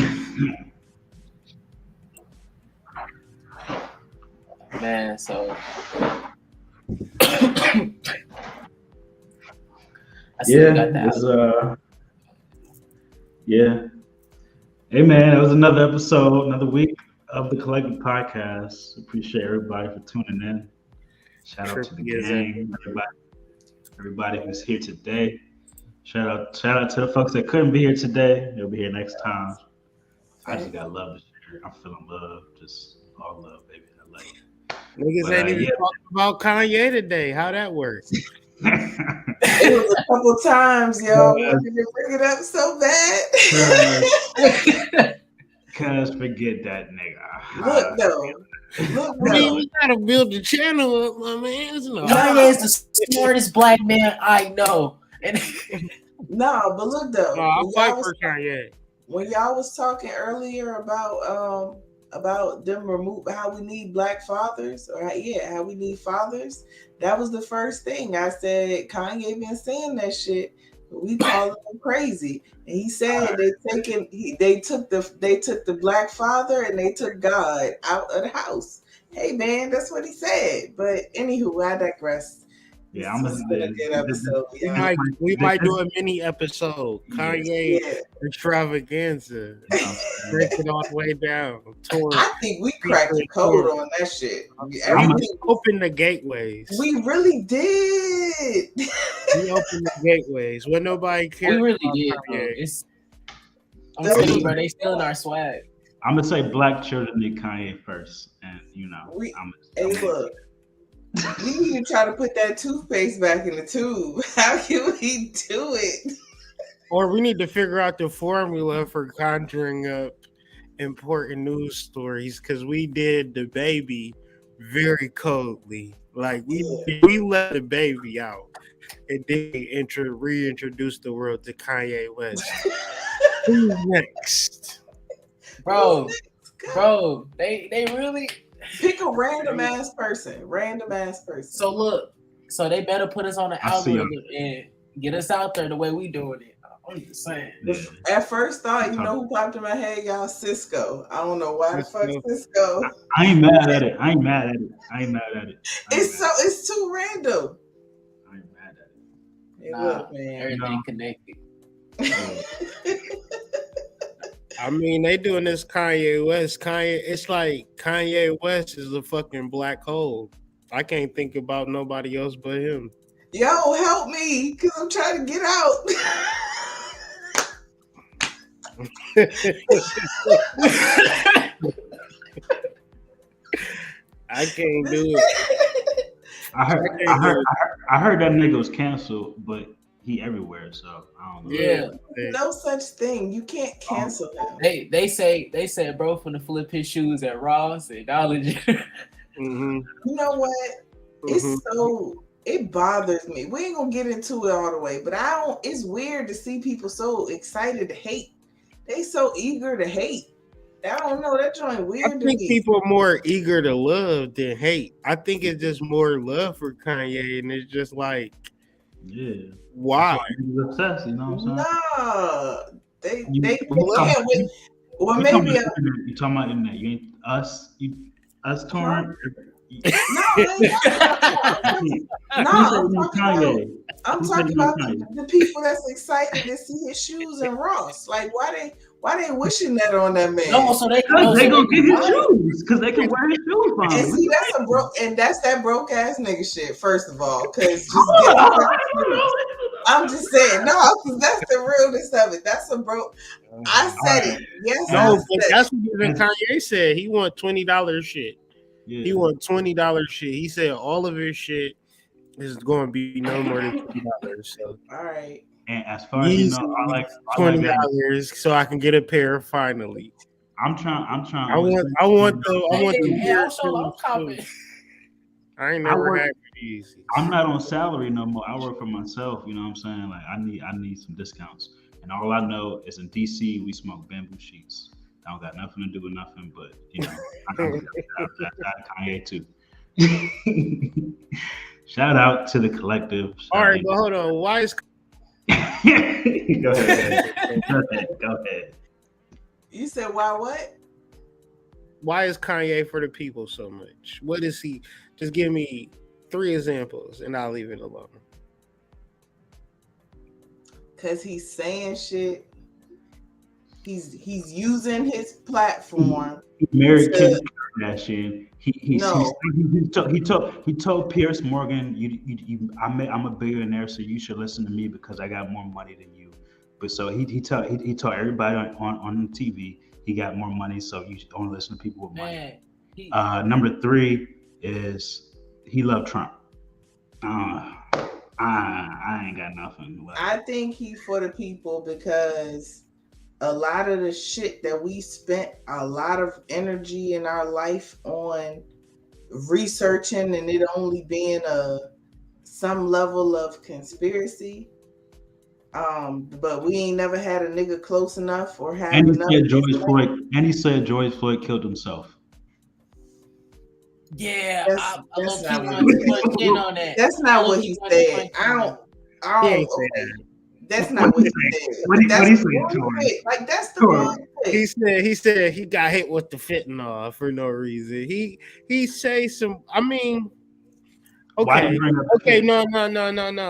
Man, so yeah. Hey man, it was another episode, another week of the Collective Podcast. Appreciate everybody for tuning in. Shout out to the gang, everybody who's here today. Shout out to the folks that couldn't be here today. They'll be here next time. I just got love to share. I'm feeling love, just all love, baby. I love it. Niggas ain't even talking about Kanye today. How that works? It was a couple times, y'all. Wanted to bring it up so bad. Cause forget that nigga. Look though. We gotta build the channel up, my man. Kanye is the smartest black man I know. And no, but look though. I fight for Kanye. When y'all was talking earlier about them how we need black fathers, or how we need fathers, that was the first thing I said. Kanye been saying that shit, but we call him crazy. And he said they took the black father and they took God out of the house. Hey man, that's what he said. But anywho, I digress. Yeah, I'm gonna do a good episode. We might do a mini episode. Kanye extravaganza. Break it all the way down. I think we cracked the code on that shit. Open the gateways. We really did. We opened the gateways. When nobody cared. We really did. I'm saying, bro, they stealing our swag. I'm gonna say black children need Kanye first, and We, I'm. hey, look, we need to try to put that toothpaste back in the tube. How can we do it? Or we need to figure out the formula for conjuring up important news stories because we did the baby very coldly. Like Yeah. we let the baby out and then reintroduce the world to Kanye West. Who's next? Bro, God. bro, they really. Pick a random ass person. Random ass person. So look, so they better put us on the I see 'em. algorithm and get us out there the way we doing it. I'm just saying. Yeah. At first thought, you know who popped in my head, y'all? Cisco. I don't know why the fuck Cisco. I ain't mad at it. I ain't mad at it. I ain't mad at it. It's too random. I ain't mad at it. Hey, Nah, look, man. everything connected. I mean, they doing this Kanye West. It's like Kanye West is a fucking black hole. I can't think about nobody else but him. Yo, help me, because I'm trying to get out. I can't do it. I heard that nigga was canceled, but he everywhere, so I don't know. Yeah. No such thing. You can't cancel him. They said bro from the flip his shoes at Ross and Dollar General. Mm-hmm. You know what? It's so it bothers me. We ain't gonna get into it all the way, but it's weird to see people so excited to hate. They so eager to hate. I don't know. That joint weird I to think me. people are more eager to love than hate. I think it's just more love for Kanye, and it's just like, why? He's obsessed, you know what I'm saying? Nah, they talking can't wait. Well, you maybe talking about internet. You ain't us torn. I'm talking about the people that's excited to see his shoes in Ross. Like, why they wishing that on that man? No, so they gonna get his shoes because they can wear his shoes from And him. see, that's that broke ass nigga shit. First of all, because I'm just saying, no, because that's the realness of it. That's a broke. I said it. Yes, no, but that's what even Kanye said. He want $20 shit. Yeah. He want $20 shit. He said all of his shit is going to be no more than $20. So all right. And as far as you know, I like $20 so I can get a pair finally. I'm trying. I want the. I ain't never had it easy. I'm not on salary no more. I work for myself. You know what I'm saying? Like I need some discounts. And all I know is in DC we smoke bamboo sheets. I don't got nothing to do with nothing, but I know that Kanye too. Shout out to the collective. All right, but hold on. Why is Go ahead. You said why what? Why is Kanye for the people so much? What is he? Just give me 3 examples and I'll leave it alone. Cause he's saying shit. He's using his platform. He married Kim Kardashian. He told Pierce Morgan, I'm a billionaire, so you should listen to me because I got more money than you. But so he told everybody on TV he got more money, so you should only listen to people with money. Number 3 is he loved Trump. I ain't got nothing. I think he for the people because a lot of the shit that we spent a lot of energy in our life on researching and it only being some level of conspiracy. But we ain't never had a nigga close enough or have enough. He said George Floyd killed himself. Yeah, that's not what he said. I don't. That's not what he said. What he said? Like that's the bullshit. He said he got hit with the fentanyl for no reason. He say some. I mean, okay, no.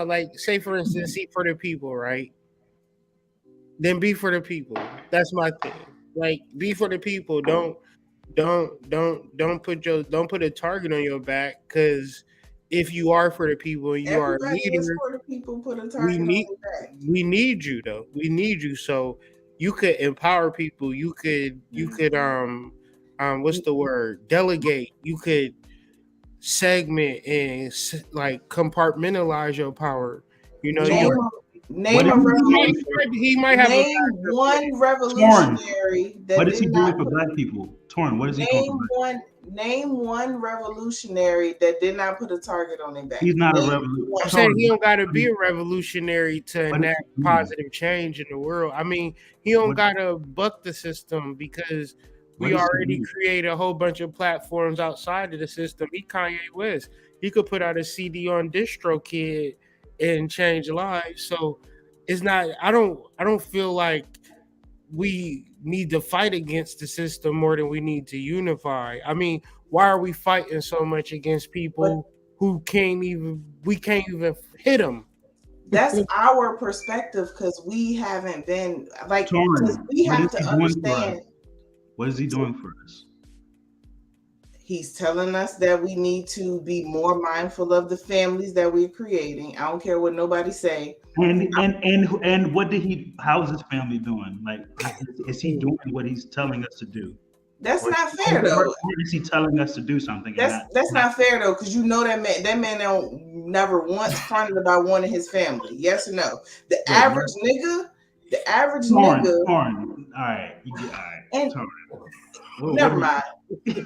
Like, say for instance, he for the people, right? Then be for the people. That's my thing. Like, be for the people. Don't put a target on your back because if you are for the people, you Everybody are a leader. For the people, put a target on your back. We need you though. We need you. So you could empower people. What's the word? Delegate. You could segment and like compartmentalize your power. You know, name you What name is a he revolution. doing? he might have a Name factor one Torn. revolutionary that What is did he doing not for put. black people? Torn. What is he doing for Name black? one. Name one revolutionary that did not put a target on their back. He's not a Name revolution. one. I'm saying he Torn. don't got to be a revolutionary to What is enact he doing? positive change in the world. I mean, he don't What, got to buck the system because what we is he already doing? create a whole bunch of platforms outside of the system. He Kanye West. He could put out a CD on DistroKid and change lives. So it's not. I don't feel like we need to fight against the system more than we need to unify. I mean, why are we fighting so much against But people who we can't even hit them? that's our perspective because we haven't been like because Torn. we What have is to he doing for us? understand. What is he doing for us? He's telling us that we need to be more mindful of the families that we're creating. I don't care what nobody say. And what did he? How's his family doing? Like, is he doing what he's telling us to do, That's or, not fair though. or is he telling us to do something and That's not not fair though, because you know that man don't never once fronted about wanting his family. Yes or no? The wait? What? average nigga, the average Torn. nigga, Torn. All right. You get all right. and Torn. What are never we? mind.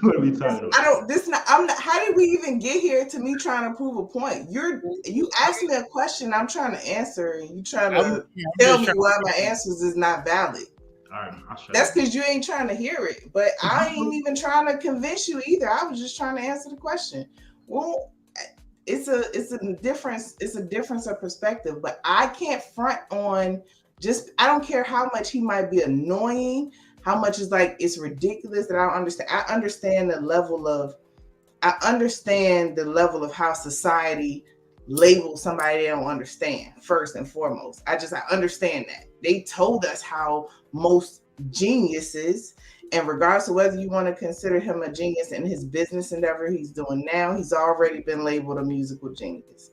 What are we talking I about? don't. This not. I'm not. How did we even get here to me trying to prove a point? You asked me a question. I'm trying to answer, and you trying I'm, to yeah, I'm tell just me trying why my to. answers is not valid. All right. I'll shut That's up. because you ain't trying to hear it. But I ain't even trying to convince you either. I was just trying to answer the question. Well, it's a difference. It's a difference of perspective. But I can't front on just. I don't care how much he might be annoying. How much is like it's ridiculous that I don't understand. I understand the level of. I understand the level of how society labels somebody they don't understand. First and foremost, I understand that they told us how most geniuses, and regardless of whether you want to consider him a genius in his business endeavor he's doing now, he's already been labeled a musical genius.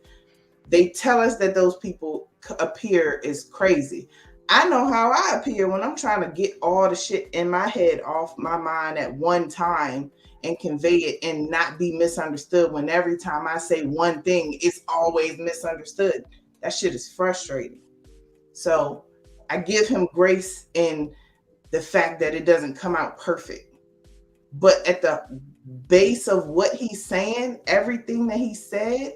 They tell us that those people appear is crazy. I know how I appear when I'm trying to get all the shit in my head off my mind at one time and convey it and not be misunderstood when every time I say one thing, it's always misunderstood. That shit is frustrating. So I give him grace in the fact that it doesn't come out perfect. But at the base of what he's saying, everything that he said,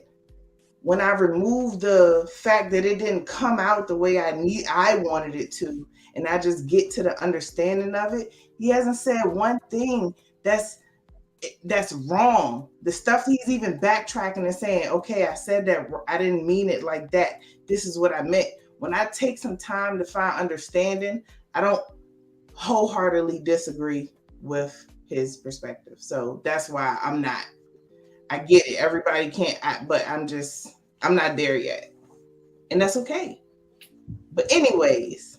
when I remove the fact that it didn't come out the way I wanted it to, and I just get to the understanding of it, he hasn't said one thing that's wrong. The stuff he's even backtracking and saying, okay, I said that, I didn't mean it like that. This is what I meant. When I take some time to find understanding, I don't wholeheartedly disagree with his perspective. So that's why I get it. Everybody can't, but I'm not there yet. And that's okay. But anyways,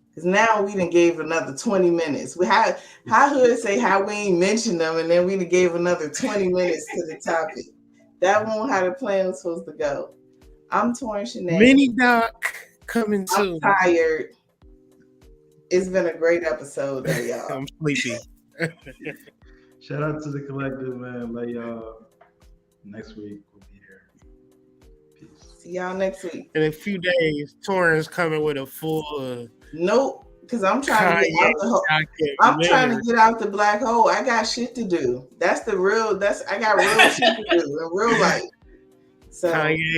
because now we done gave another 20 minutes. How Hood say how we ain't mentioned them, and then we done gave another 20 minutes to the topic. That won't how the plan was supposed to go. I'm Torn Shanae. Mini doc coming I'm soon. tired. It's been a great episode, though, y'all. I'm sleepy. Shout out to the collective, man. Like y'all. Next week we'll be here. Peace. See y'all next week. In a few days, Torrance coming with a full. Nope, because I'm trying to get out the hole. I'm trying to get out the black hole. I got shit to do. I got real shit to do in real life. So Kanye